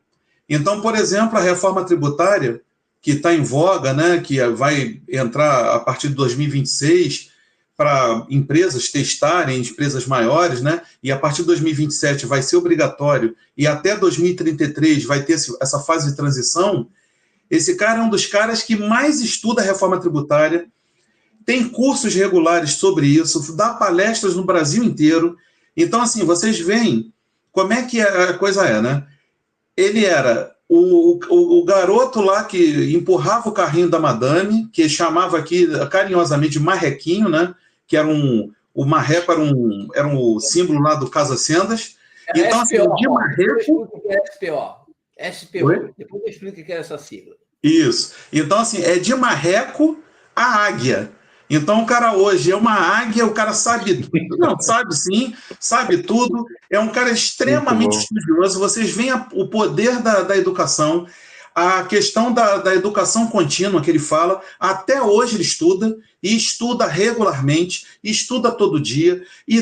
Então, por exemplo, a reforma tributária, que está em voga, né, que vai entrar a partir de 2026 para empresas testarem, empresas maiores, né, e a partir de 2027 vai ser obrigatório, e até 2033 vai ter essa fase de transição. Esse cara é um dos caras que mais estuda a reforma tributária, tem cursos regulares sobre isso, dá palestras no Brasil inteiro. Então, assim, vocês veem como é que a coisa é, né? Ele era o garoto lá que empurrava o carrinho da madame, que chamava aqui carinhosamente de marrequinho, né? Que era o marreco era um símbolo lá do Casa Sendas. Então, assim, de marreco... SPO. Oi? Depois eu explico o que é essa sigla. Isso. Então, assim, é de marreco a águia. Então, o cara hoje é uma águia, o cara sabe tudo. Não, sabe sim, sabe tudo. É um cara extremamente estudioso. Vocês veem o poder da educação, a questão da educação contínua que ele fala. Até hoje ele estuda, e estuda regularmente, estuda todo dia. E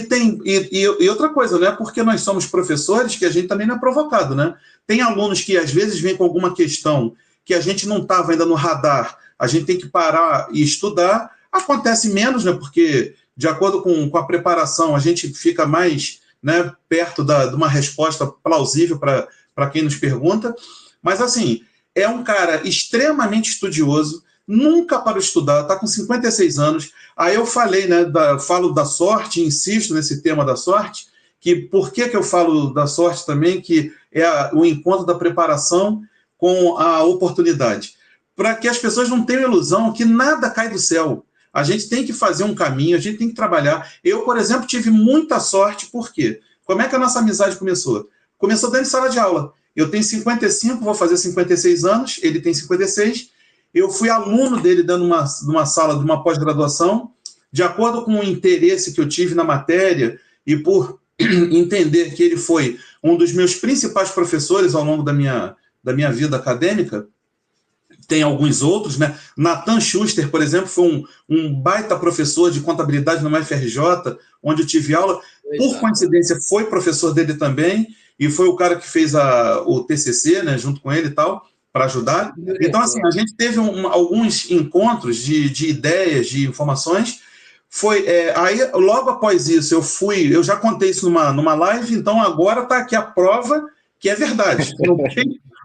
outra coisa, né? Porque nós somos professores, que a gente também não é provocado, né? Tem alunos que às vezes vêm com alguma questão que a gente não estava ainda no radar, a gente tem que parar e estudar. Acontece menos, né? Porque, de acordo com a preparação, a gente fica mais, né, perto de uma resposta plausível para quem nos pergunta. Mas, assim, é um cara extremamente estudioso, nunca parou de estudar, está com 56 anos. Aí eu falei, né, falo da sorte, insisto nesse tema da sorte, que por que eu falo da sorte também, que é o encontro da preparação com a oportunidade. Para que as pessoas não tenham ilusão que nada cai do céu. A gente tem que fazer um caminho, a gente tem que trabalhar. Eu, por exemplo, tive muita sorte, por quê? Como é que a nossa amizade começou? Começou dentro de sala de aula. Eu tenho 55, vou fazer 56 anos, ele tem 56. Eu fui aluno dele dando uma sala de uma pós-graduação, de acordo com o interesse que eu tive na matéria e por entender que ele foi um dos meus principais professores ao longo da minha vida acadêmica. Tem alguns outros, né? Nathan Schuster, por exemplo, foi um baita professor de contabilidade na UFRJ, onde eu tive aula. Por coincidência, foi professor dele também, e foi o cara que fez o TCC, né, junto com ele e tal, para ajudar. Então, assim, a gente teve alguns encontros de ideias, de informações. Aí, logo após isso, eu já contei isso numa live, então agora está aqui a prova que é verdade.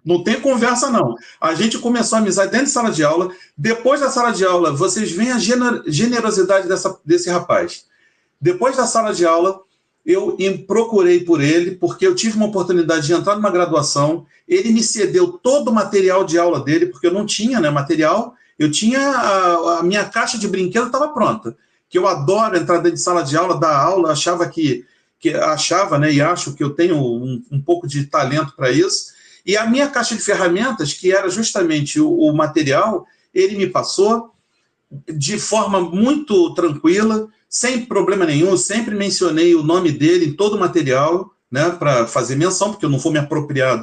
Não tem conversa, não. A gente começou a amizade dentro de sala de aula. Depois da sala de aula, vocês veem a generosidade desse rapaz. Depois da sala de aula, eu procurei por ele, porque eu tive uma oportunidade de entrar numa graduação. Ele me cedeu todo o material de aula dele, porque eu não tinha, né, material. Eu tinha a minha caixa de brinquedo estava pronta. Que eu adoro entrar dentro de sala de aula, dar aula. Achava, né, e acho que eu tenho um pouco de talento para isso. E a minha caixa de ferramentas, que era justamente o material, ele me passou de forma muito tranquila, sem problema nenhum. Sempre mencionei o nome dele em todo o material, né, para fazer menção, porque eu não vou me apropriar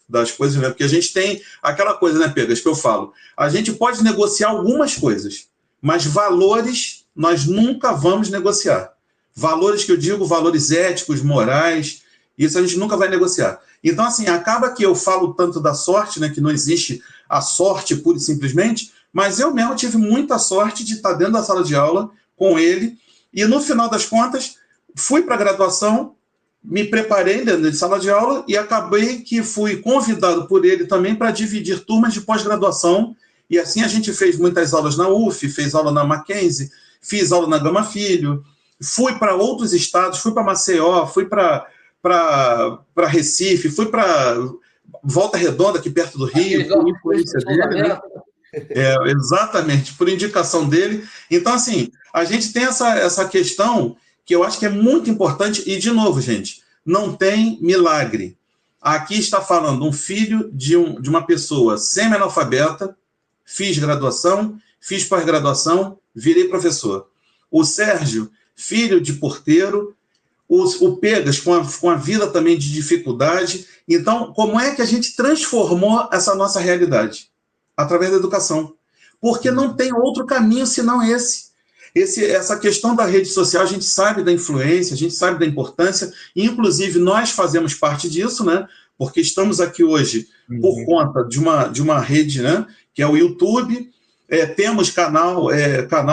das coisas, né, porque a gente tem aquela coisa, né, Pegas, que eu falo. A gente pode negociar algumas coisas, mas valores nós nunca vamos negociar. Valores que eu digo, valores éticos, morais, isso a gente nunca vai negociar. Então, assim, acaba que eu falo tanto da sorte, né, que não existe a sorte pura e simplesmente, mas eu mesmo tive muita sorte de estar dentro da sala de aula com ele, e no final das contas, fui para a graduação, me preparei dentro de sala de aula e acabei que fui convidado por ele também para dividir turmas de pós-graduação, e assim a gente fez muitas aulas na UF, fez aula na Mackenzie, fiz aula na Gama Filho, fui para outros estados, fui para Maceió, fui para Recife, fui para Volta Redonda, aqui perto do Rio, por influência dele, né? Exatamente, por indicação dele. Então, assim, a gente tem essa questão que eu acho que é muito importante, e, de novo, gente, não tem milagre. Aqui está falando um filho de uma pessoa semi-analfabeta, fiz graduação, fiz pós-graduação, virei professor. O Sérgio, filho de porteiro, o Pegas com a vida também de dificuldade. Então, como é que a gente transformou essa nossa realidade? Através da educação. Porque não tem outro caminho senão esse. Essa questão da rede social, a gente sabe da influência, a gente sabe da importância, e, inclusive, nós fazemos parte disso, né? Porque estamos aqui hoje por conta de uma rede, né? Que é o YouTube. Temos canal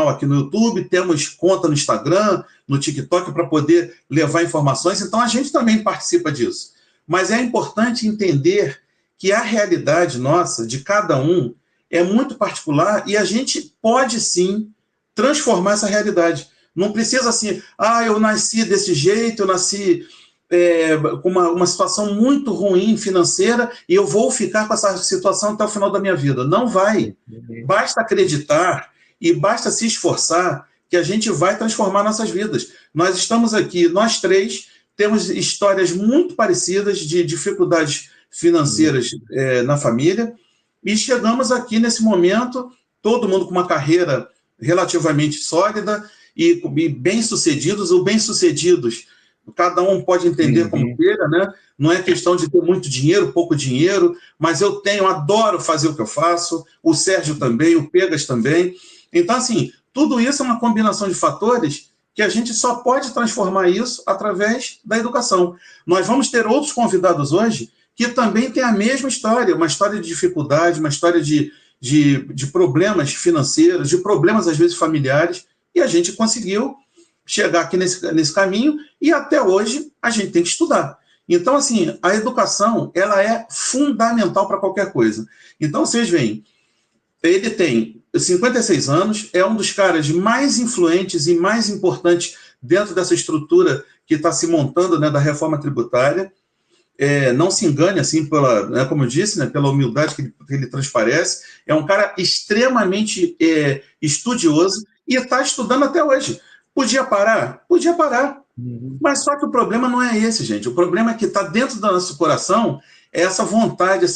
aqui no YouTube, temos conta no Instagram, no TikTok, para poder levar informações, então a gente também participa disso. Mas é importante entender que a realidade nossa, de cada um, é muito particular e a gente pode, sim, transformar essa realidade. Não precisa assim, eu nasci desse jeito, eu nasci com uma situação muito ruim financeira e eu vou ficar com essa situação até o final da minha vida. Não vai. Basta acreditar e basta se esforçar que a gente vai transformar nossas vidas. Nós estamos aqui, nós três, temos histórias muito parecidas de dificuldades financeiras na família e chegamos aqui nesse momento, todo mundo com uma carreira relativamente sólida e bem-sucedidos ou bem-sucedidos. Cada um pode entender como queira, né? Não é questão de ter muito dinheiro, pouco dinheiro, mas eu adoro fazer o que eu faço, o Sérgio também, o Pegas também. Então, assim, tudo isso é uma combinação de fatores que a gente só pode transformar isso através da educação. Nós vamos ter outros convidados hoje que também têm a mesma história, uma história de dificuldade, uma história de problemas financeiros, de problemas, às vezes, familiares, e a gente conseguiu chegar aqui nesse caminho e até hoje a gente tem que estudar. Então, assim, a educação, ela é fundamental para qualquer coisa. Então, vocês veem, ele tem 56 anos, é um dos caras mais influentes e mais importantes dentro dessa estrutura que está se montando, né, da reforma tributária. Não se engane, assim, como eu disse, né, pela humildade que ele transparece. É um cara extremamente estudioso e está estudando até hoje. Podia parar? Podia parar. Mas só que o problema não é esse, gente. O problema é que está dentro do nosso coração essa vontade,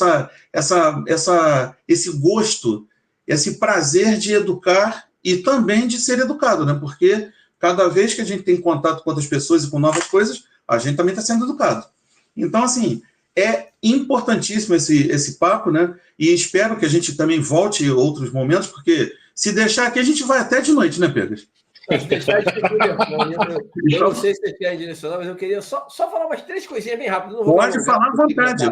esse gosto, esse prazer de educar e também de ser educado, né? Porque cada vez que a gente tem contato com outras pessoas e com novas coisas, a gente também está sendo educado. Então, assim, é importantíssimo esse papo, né? E espero que a gente também volte em outros momentos, porque se deixar aqui, a gente vai até de noite, né, Pedro? Se deixar de eu não sei se você quer direcionar, mas eu queria só falar umas 3 coisinhas bem rápidas. Pode falar à vontade.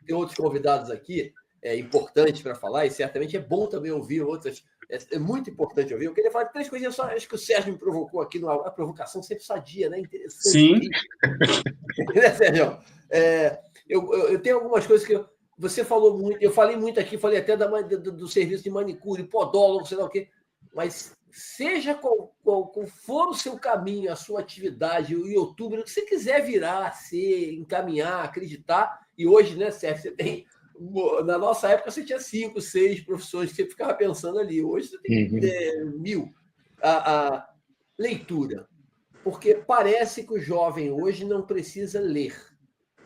Tem outros convidados aqui importantes para falar, e certamente é bom também ouvir outras. É muito importante ouvir. Eu queria falar 3 coisinhas só. Acho que o Sérgio me provocou aqui, a provocação sempre sadia, né? Interessante. Sim. Né, Sérgio? Eu tenho algumas coisas que você falou muito, eu falei muito aqui, falei até do serviço de manicure, podólogo, sei lá o quê, mas seja qual for o seu caminho, a sua atividade, o YouTube, o que você quiser virar, ser, encaminhar, acreditar, e hoje, né, Sérgio, você tem. Na nossa época, você tinha 5, 6 profissões que você ficava pensando ali. Hoje você tem 1.000. A leitura. Porque parece que o jovem hoje não precisa ler.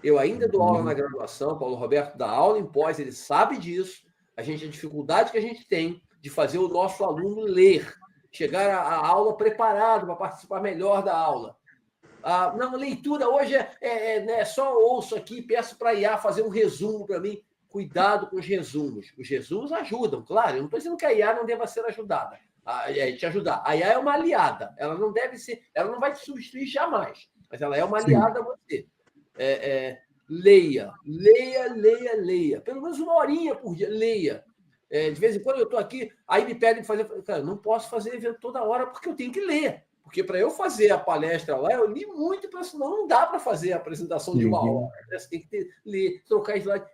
Eu ainda dou aula na graduação, Paulo Roberto dá aula em pós, ele sabe disso. A dificuldade que a gente tem de fazer o nosso aluno ler, chegar à aula preparado para participar melhor da aula. Não, leitura hoje né, só ouço aqui, peço para a IA fazer um resumo para mim. Cuidado com os resumos. Os resumos ajudam, claro. Eu não estou dizendo que a IA não deva ser ajudada. Te ajudar. A IA é uma aliada. Ela não deve ser, ela não vai te substituir jamais, mas ela é uma aliada a você. Leia. Pelo menos 1 horinha por dia. Leia. De vez em quando eu estou aqui, aí me pedem para fazer. Cara, não posso fazer evento toda hora porque eu tenho que ler. Porque para eu fazer a palestra lá, eu li muito, senão não dá para fazer a apresentação de 1 hora. Você tem que ler, trocar slide,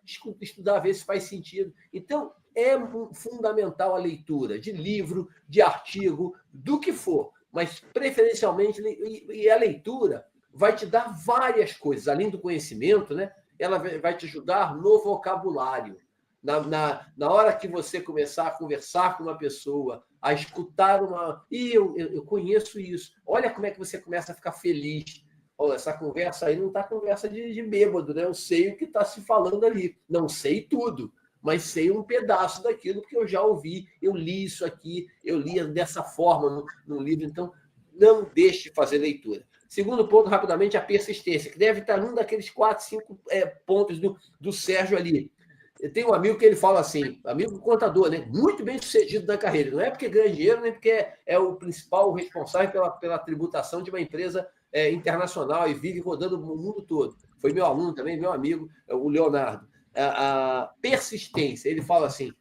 estudar, ver se faz sentido. Então, é fundamental a leitura de livro, de artigo, do que for, mas preferencialmente, e a leitura vai te dar várias coisas, além do conhecimento, né? Ela vai te ajudar no vocabulário. Na hora que você começar a conversar com uma pessoa, a escutar eu conheço isso. Olha como é que você começa a ficar feliz. Olha, essa conversa aí não está conversa de bêbado, né? Eu sei o que está se falando ali. Não sei tudo, mas sei um pedaço daquilo que eu já ouvi. Eu li isso aqui, eu li dessa forma no livro. Então, não deixe de fazer leitura. Segundo ponto, rapidamente, a persistência, que deve estar num daqueles 4, 5 pontos do Sérgio ali. Eu tenho um amigo que ele fala assim, amigo contador, né? Muito bem sucedido na carreira. Não é porque ganha dinheiro, nem porque é o principal responsável pela tributação de uma empresa internacional e vive rodando o mundo todo. Foi meu aluno também, meu amigo, o Leonardo. A persistência, ele fala assim,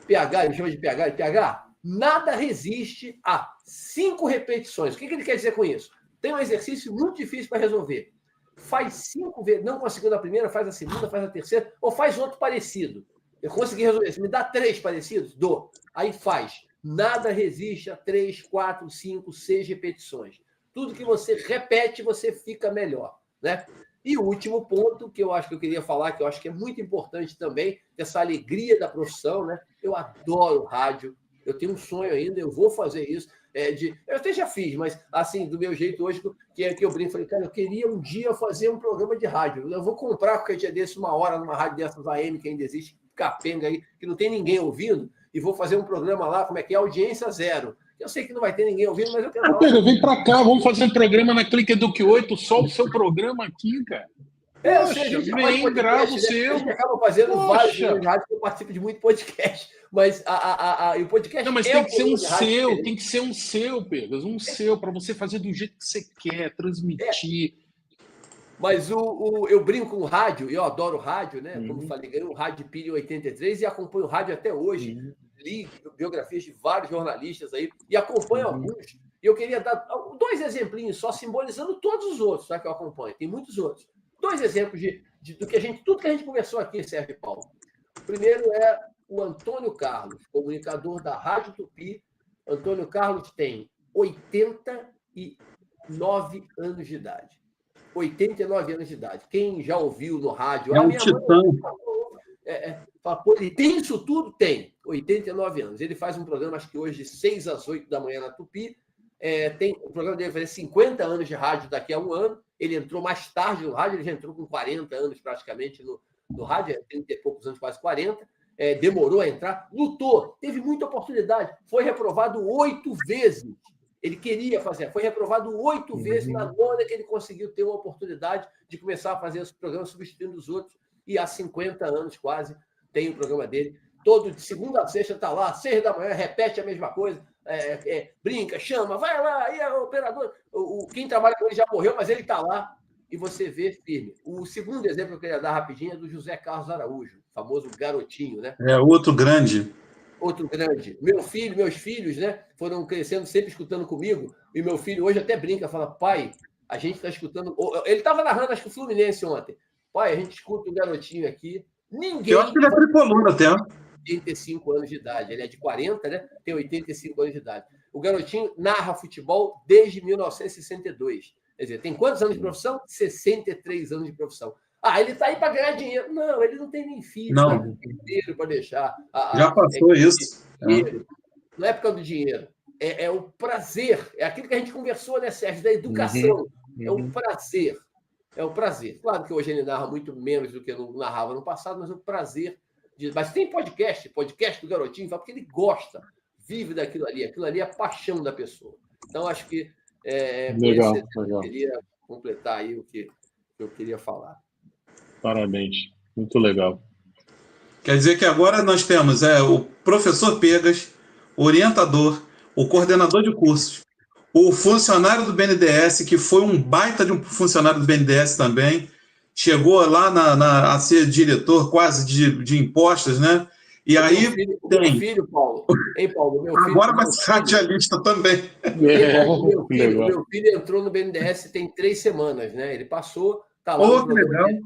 PH, ele chama de PH, nada resiste a 5 repetições. O que ele quer dizer com isso? Tem um exercício muito difícil para resolver. Faz 5 vezes, não conseguiu na primeira, faz a segunda, faz a terceira, ou faz outro parecido. Eu consegui resolver. Se me dá 3 parecidos, dou. Aí faz. Nada resiste a 3, 4, 5, 6 repetições. Tudo que você repete, você fica melhor, né? E o último ponto que eu acho que eu queria falar, que eu acho que é muito importante também, essa alegria da profissão, né? Eu adoro rádio. Eu tenho um sonho ainda, eu vou fazer isso. Eu até já fiz, mas assim, do meu jeito hoje, que eu brinco, falei, cara, eu queria um dia fazer um programa de rádio. Eu vou comprar qualquer dia desse 1 hora numa rádio dessas AM que ainda existe, capenga aí, que não tem ninguém ouvindo, e vou fazer um programa lá, como é que é? Audiência 0. Eu sei que não vai ter ninguém ouvindo, mas eu quero falar. Pedro, vem pra cá, vamos fazer um programa na Clique Eduque 8, só o seu programa aqui, cara. Poxa, vem, grava o seu. A gente acaba fazendo vários rádios, eu participo de muito podcast, mas o podcast não, mas tem que ser um seu, tem que ser um seu, Pedro, um seu, para você fazer do jeito que você quer, transmitir. Mas eu brinco com o rádio, eu adoro rádio, né? Como falei, ganhei um rádio de pilha em 83 e acompanho o rádio até hoje. Li biografias de vários jornalistas aí e acompanho alguns. E eu queria dar 2 exemplinhos, só simbolizando todos os outros, tá, que eu acompanho. Tem muitos outros. 2 exemplos tudo que a gente conversou aqui, Sérgio e Paulo. O primeiro é o Antônio Carlos, comunicador da Rádio Tupi. Antônio Carlos tem 89 anos de idade. 89 anos de idade. Quem já ouviu no rádio... É um titã. Ele tem isso tudo? Tem. 89 anos. Ele faz um programa, acho que hoje, de 6 às 8 da manhã na Tupi. O programa dele vai fazer 50 anos de rádio daqui a um ano. Ele entrou mais tarde no rádio, ele já entrou com 40 anos praticamente no rádio, 30 e poucos anos, quase 40. Demorou a entrar, lutou, teve muita oportunidade. Foi reprovado 8 vezes. Ele queria fazer, foi reprovado 8 vezes. Na nona que ele conseguiu ter uma oportunidade de começar a fazer esse programa substituindo os outros. E há 50 anos quase tem o programa dele. Todo de segunda a sexta está lá, 6 da manhã, repete a mesma coisa, brinca, chama, vai lá, e o operador. Quem trabalha com ele já morreu, mas ele está lá e você vê firme. O segundo exemplo que eu queria dar rapidinho é do José Carlos Araújo, famoso garotinho, né? Outro grande. Outro grande. Meus filhos, né, foram crescendo sempre escutando comigo, e meu filho hoje até brinca, fala, pai, a gente está escutando... Ele estava narrando, acho que o Fluminense ontem. Pai, a gente escuta o garotinho aqui, ninguém... Eu acho que ele é tricolor até. 85 anos de idade. Ele é de 40, né? Tem 85 anos de idade. O garotinho narra futebol desde 1962. Quer dizer, tem quantos anos de profissão? 63 anos de profissão. Ele está aí para ganhar dinheiro. Não, ele não tem nem filho, não. Dinheiro para deixar. Já passou isso. Dinheiro. Não é por causa do dinheiro. É o prazer. É aquilo que a gente conversou, né, Sérgio? Da educação. É o prazer. É o prazer. Claro que hoje ele narra muito menos do que eu narrava no passado, mas é o prazer. Mas tem podcast do garotinho, porque ele gosta, vive daquilo ali. Aquilo ali é a paixão da pessoa. Então, acho que legal. Eu queria completar aí o que eu queria falar. Parabéns. Muito legal. Quer dizer que agora nós temos o professor Pegas, o orientador, o coordenador de cursos, o funcionário do BNDES, que foi um baita de um funcionário do BNDES também, chegou lá a ser diretor quase de impostos, né? E aí meu filho, Paulo. Hein, Paulo? Meu filho, agora vai ser radialista também. Meu filho entrou no BNDES tem 3 semanas, né? Ele passou, está lá no programa.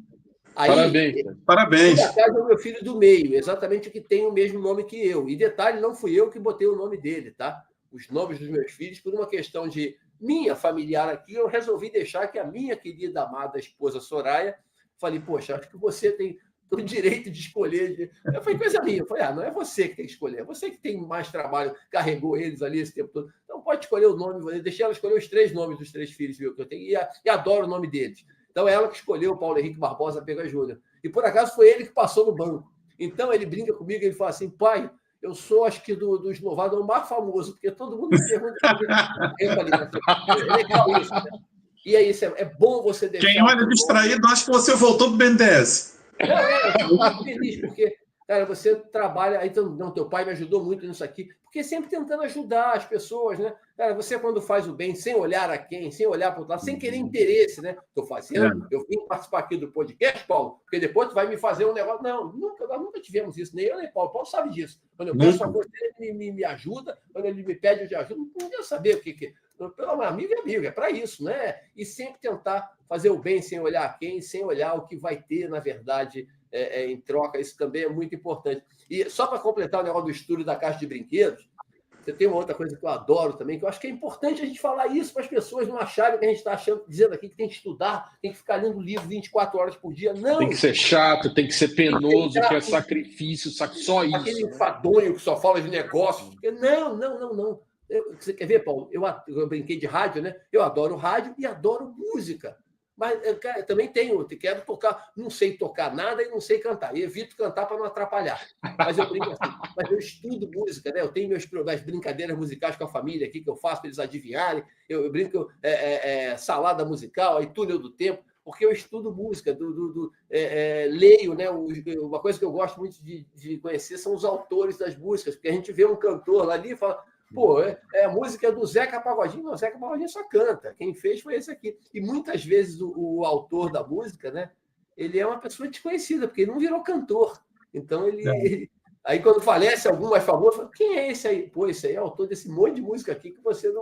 Aí, parabéns. Por acaso é o meu filho do meio, exatamente o que tem o mesmo nome que eu. E detalhe, não fui eu que botei o nome dele, tá? Os nomes dos meus filhos, por uma questão de minha familiar aqui, eu resolvi deixar que a minha querida, amada esposa Soraya, falei, poxa, acho que você tem o direito de escolher. Foi coisa minha. Eu falei, não é você que tem que escolher, é você que tem mais trabalho, carregou eles ali esse tempo todo. Então pode escolher o nome, deixei ela escolher os 3 nomes dos 3 filhos que eu tenho, e adoro o nome deles. Então é ela que escolheu o Paulo Henrique Barbosa Pega Júnior. E por acaso foi ele que passou no banco. Então ele brinca comigo, ele fala assim, pai, eu sou, acho que dos novados, o mais famoso, porque todo mundo me pergunta. É legal isso, né? E é isso, é bom você deixar... Quem olha distraído, acho que você voltou para o BNDES. Eu estou muito feliz, porque, cara, você trabalha... Então, teu pai me ajudou muito nisso aqui, porque sempre tentando ajudar as pessoas, né? Cara, você quando faz o bem, sem olhar a quem, sem olhar para o outro lado, sem querer interesse, né? Estou fazendo, eu vim participar aqui do podcast, Paulo, porque depois tu vai me fazer um negócio... Não, nós nunca tivemos isso, nem eu, nem Paulo. Paulo sabe disso. Quando eu peço uma coisa, ele me ajuda, quando ele me pede, eu te ajudo. Não quero saber o que... Pelo amigo é amigo, é para isso, né? E sempre tentar fazer o bem sem olhar a quem, sem olhar o que vai ter, na verdade, em troca. Isso também é muito importante. E só para completar o negócio do estudo da caixa de brinquedos, você tem uma outra coisa que eu adoro também, que eu acho que é importante a gente falar isso para as pessoas não acharem que a gente está dizendo aqui que tem que estudar, tem que ficar lendo livro 24 horas por dia. Não! Tem que ser chato, tem que ser penoso, que é sacrifício, só isso. Aquele enfadonho que só fala de negócios. Não. Você quer ver, Paulo? Eu brinquei de rádio, né? Eu adoro rádio e adoro música. Mas cara, eu também quero tocar, não sei tocar nada e não sei cantar. E evito cantar para não atrapalhar. Mas eu brinco assim, mas eu estudo música, né? Eu tenho minhas brincadeiras musicais com a família aqui que eu faço para eles adivinharem. Eu brinco salada musical, aí túnel do tempo, porque eu estudo música, leio, né? Uma coisa que eu gosto muito de conhecer são os autores das músicas, porque a gente vê um cantor lá ali e fala. Pô, a música é do Zeca Pagodinho. Não, Zeca Pagodinho só canta. Quem fez foi esse aqui. E muitas vezes o autor da música, né? Ele é uma pessoa desconhecida, porque ele não virou cantor. Então, aí quando falece algum mais famoso, fala, quem é esse aí? Pô, esse aí é autor desse monte de música aqui que você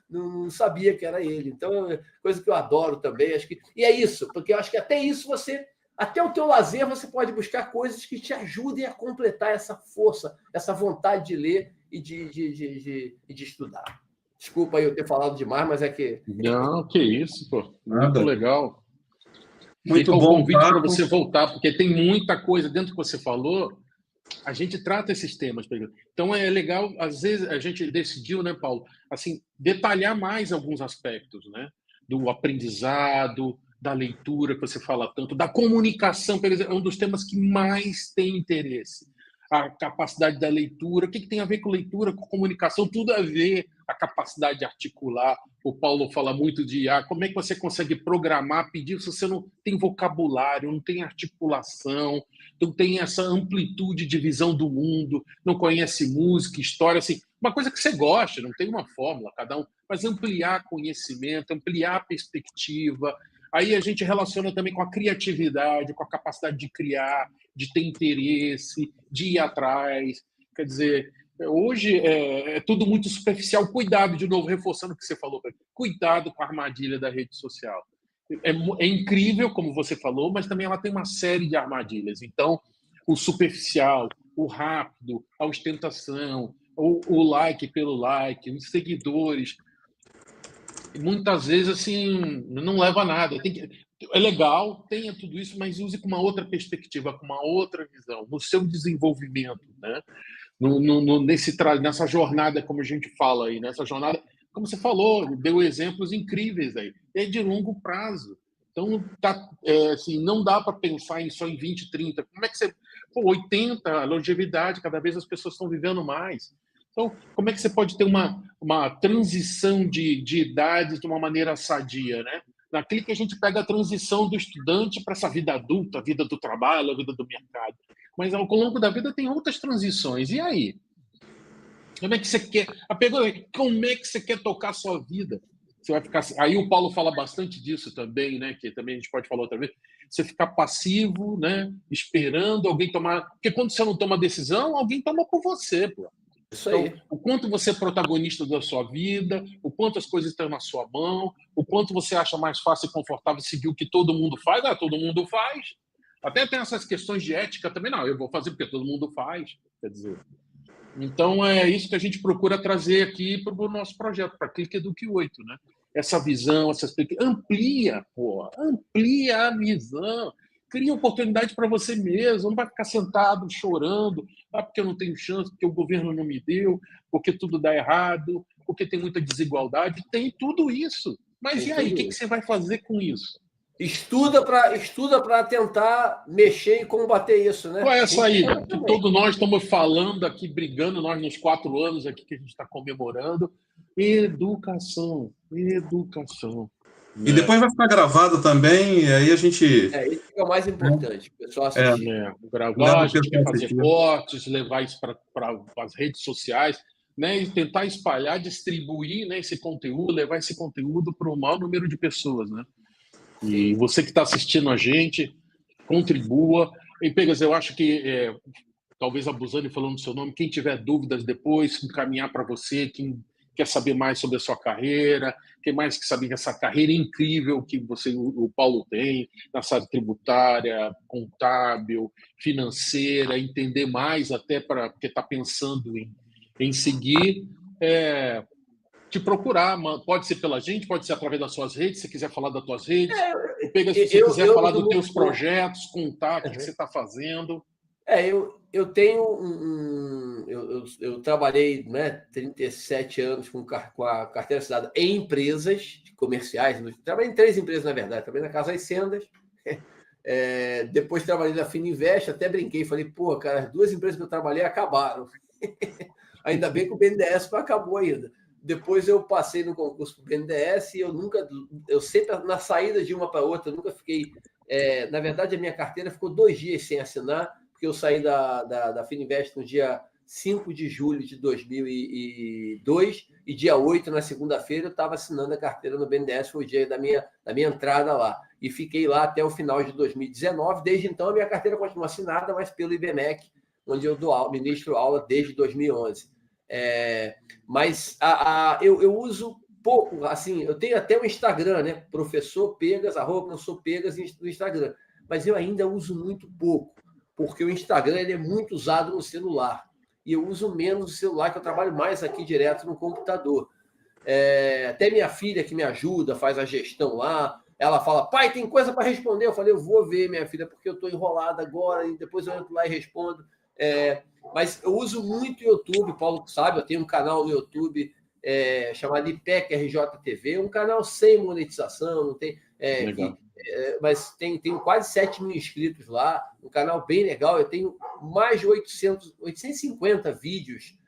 não sabia que era ele. Então, é coisa que eu adoro também. E é isso, porque eu acho que até isso você Até o teu lazer você pode buscar coisas que te ajudem a completar essa força, essa vontade de ler e de estudar. Desculpa aí eu ter falado demais, mas é que... Não, que isso, pô. Muito Nada. legal. Muito Fica o bom convite para papo. você voltar, porque tem muita coisa dentro do que você falou. A gente trata esses temas. Então é legal, às vezes a gente decidiu, né, Paulo, assim, detalhar mais alguns aspectos, né, do aprendizado, da leitura que você fala tanto, da comunicação, por exemplo, é um dos temas que mais tem interesse. A capacidade da leitura, o que tem a ver com leitura, com comunicação, tudo a ver, a capacidade de articular. O Paulo fala muito de como é que você consegue programar, pedir se você não tem vocabulário, não tem articulação, não tem essa amplitude de visão do mundo, não conhece música, história, assim, uma coisa que você gosta, não tem uma fórmula, cada um, mas ampliar conhecimento, ampliar perspectiva. Aí a gente relaciona também com a criatividade, com a capacidade de criar, de ter interesse, de ir atrás. Quer dizer, hoje é tudo muito superficial. Cuidado, de novo, reforçando o que você falou, cuidado com a armadilha da rede social. É incrível, como você falou, mas também ela tem uma série de armadilhas. Então, o superficial, o rápido, a ostentação, o like pelo like, os seguidores, muitas vezes assim não leva a nada. É legal, tenha tudo isso, mas use com uma outra perspectiva, com uma outra visão, no seu desenvolvimento, né? Nessa jornada, como a gente fala aí, nessa jornada, como você falou, deu exemplos incríveis aí, é de longo prazo. Então, assim, não dá para pensar só em 20, 30. Como é que você... 80, longevidade, cada vez as pessoas estão vivendo mais. Então, como é que você pode ter uma transição de idades de uma maneira sadia, né? Naquele que a gente pega a transição do estudante para essa vida adulta, a vida do trabalho, a vida do mercado. Mas ao longo da vida tem outras transições. E aí? Como é que você quer? A pergunta é, como é que você quer tocar a sua vida? Você vai ficar... Aí o Paulo fala bastante disso também, né? Que também a gente pode falar outra vez. Você ficar passivo, né? Esperando alguém tomar... Porque quando você não toma decisão, alguém toma por você, pô. Então, o quanto você é protagonista da sua vida, o quanto as coisas estão na sua mão, o quanto você acha mais fácil e confortável seguir o que todo mundo faz. Todo mundo faz. Até tem essas questões de ética também. Não, eu vou fazer porque todo mundo faz. Quer dizer, então é isso que a gente procura trazer aqui para o nosso projeto, para a Clique Eduque 8, né? Essa visão, amplia a visão. Cria oportunidade para você mesmo, não vai ficar sentado chorando, porque eu não tenho chance, porque o governo não me deu, porque tudo dá errado, porque tem muita desigualdade. Tem tudo isso. Mas e aí, o que você vai fazer com isso? Estuda para tentar mexer e combater isso, né? Qual é a saída? Que todos nós estamos falando aqui, brigando, nós nos 4 anos aqui que a gente está comemorando. Educação. E depois vai ficar gravado também, e aí a gente... Isso é o mais importante, o pessoal assistir. Gravar, a gente quer fazer cortes, levar isso para as redes sociais, né, e tentar espalhar, distribuir, né, esse conteúdo, levar esse conteúdo para o maior número de pessoas, né? E você que está assistindo a gente, contribua. E, Pegas, eu acho que, talvez abusando e falando do seu nome, quem tiver dúvidas depois, encaminhar para você, quem quer saber mais sobre a sua carreira, quem mais quer saber essa carreira incrível que o Paulo tem, nessa área tributária, contábil, financeira, entender mais até porque está pensando em seguir, te procurar, pode ser pela gente, pode ser através das suas redes, se quiser falar das tuas redes, se você quiser falar dos teus projetos, contar o que você está fazendo. Eu tenho eu trabalhei, né, 37 anos com a carteira assinada em empresas comerciais. Trabalhei em 3 empresas, na verdade. Trabalhei na Casa das Sendas. Depois trabalhei na Fininvest, até brinquei. Falei, pô, cara, as 2 empresas que eu trabalhei acabaram. Ainda bem que o BNDES acabou ainda. Depois eu passei no concurso para o BNDES e eu sempre, na saída de uma para outra, eu nunca fiquei... na verdade, a minha carteira ficou 2 dias sem assinar, porque eu saí da Fininvest no dia 5 de julho de 2002 e dia 8, na segunda-feira, eu estava assinando a carteira no BNDES, foi o dia da minha entrada lá. E fiquei lá até o final de 2019. Desde então, a minha carteira continua assinada, mas pelo IBMEC, onde eu ministro aula desde 2011. Mas eu uso pouco, assim, eu tenho até o Instagram, né? Professor Pegas, @professor Pegas no Instagram. mas eu ainda uso muito pouco, porque o Instagram ele é muito usado no celular. E eu uso menos o celular, que eu trabalho mais aqui direto no computador. Até minha filha que me ajuda, faz a gestão lá, ela fala, pai, tem coisa para responder. Eu falei, eu vou ver, minha filha, porque eu estou enrolada agora, e depois eu entro lá e respondo. Mas eu uso muito o YouTube, Paulo sabe, eu tenho um canal no YouTube chamado IPEC RJTV, um canal sem monetização, não tem, mas tenho quase 7 mil inscritos lá, um canal bem legal, eu tenho mais de 850 vídeos,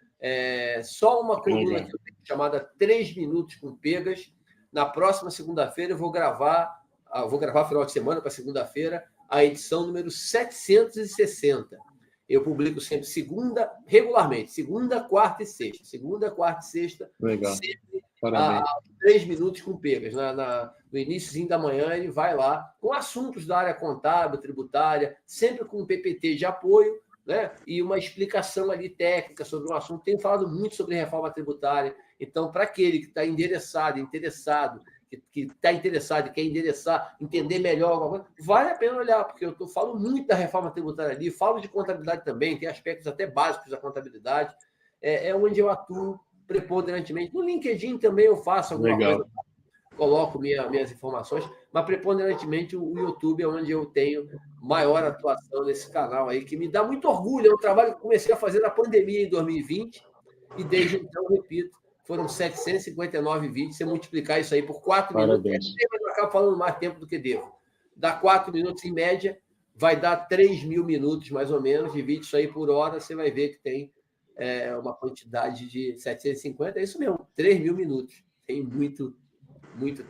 só uma coluna que eu tenho chamada 3 minutos com pegas. Na próxima segunda-feira eu vou gravar final de semana para segunda-feira, a edição número 760. Eu publico sempre regularmente, segunda, quarta e sexta. Segunda, quarta e sexta. Legal. Sempre Parabéns. 3 minutos com pegas. No iníciozinho da manhã, ele vai lá com assuntos da área contábil, tributária, sempre com um PPT de apoio, né? E uma explicação ali técnica sobre o assunto. Tenho falado muito sobre reforma tributária. Então, para aquele que está interessado, que está interessado e quer endereçar, entender melhor alguma coisa, vale a pena olhar, porque eu falo muito da reforma tributária ali, falo de contabilidade também, tem aspectos até básicos da contabilidade, onde eu atuo preponderantemente. No LinkedIn também eu faço alguma coisa, coloco minhas informações, mas preponderantemente o YouTube é onde eu tenho maior atuação nesse canal aí, que me dá muito orgulho. É um trabalho que comecei a fazer na pandemia em 2020, e desde então, repito, foram 759 vídeos. Você multiplicar isso aí por 4 minutos, eu acabo falando mais tempo do que devo. Dá 4 minutos em média, vai dar 3 mil minutos, mais ou menos, de vídeo isso aí por hora. Você vai ver que tem uma quantidade de 750, é isso mesmo, 3 mil minutos. Tem muito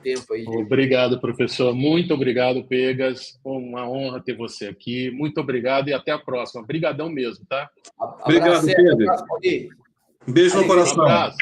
tempo aí. Obrigado, professor. Muito obrigado, Pegas. Uma honra ter você aqui. Muito obrigado e até a próxima. Obrigadão mesmo, tá? Obrigado, Pedro. Um beijo no coração. Um abraço.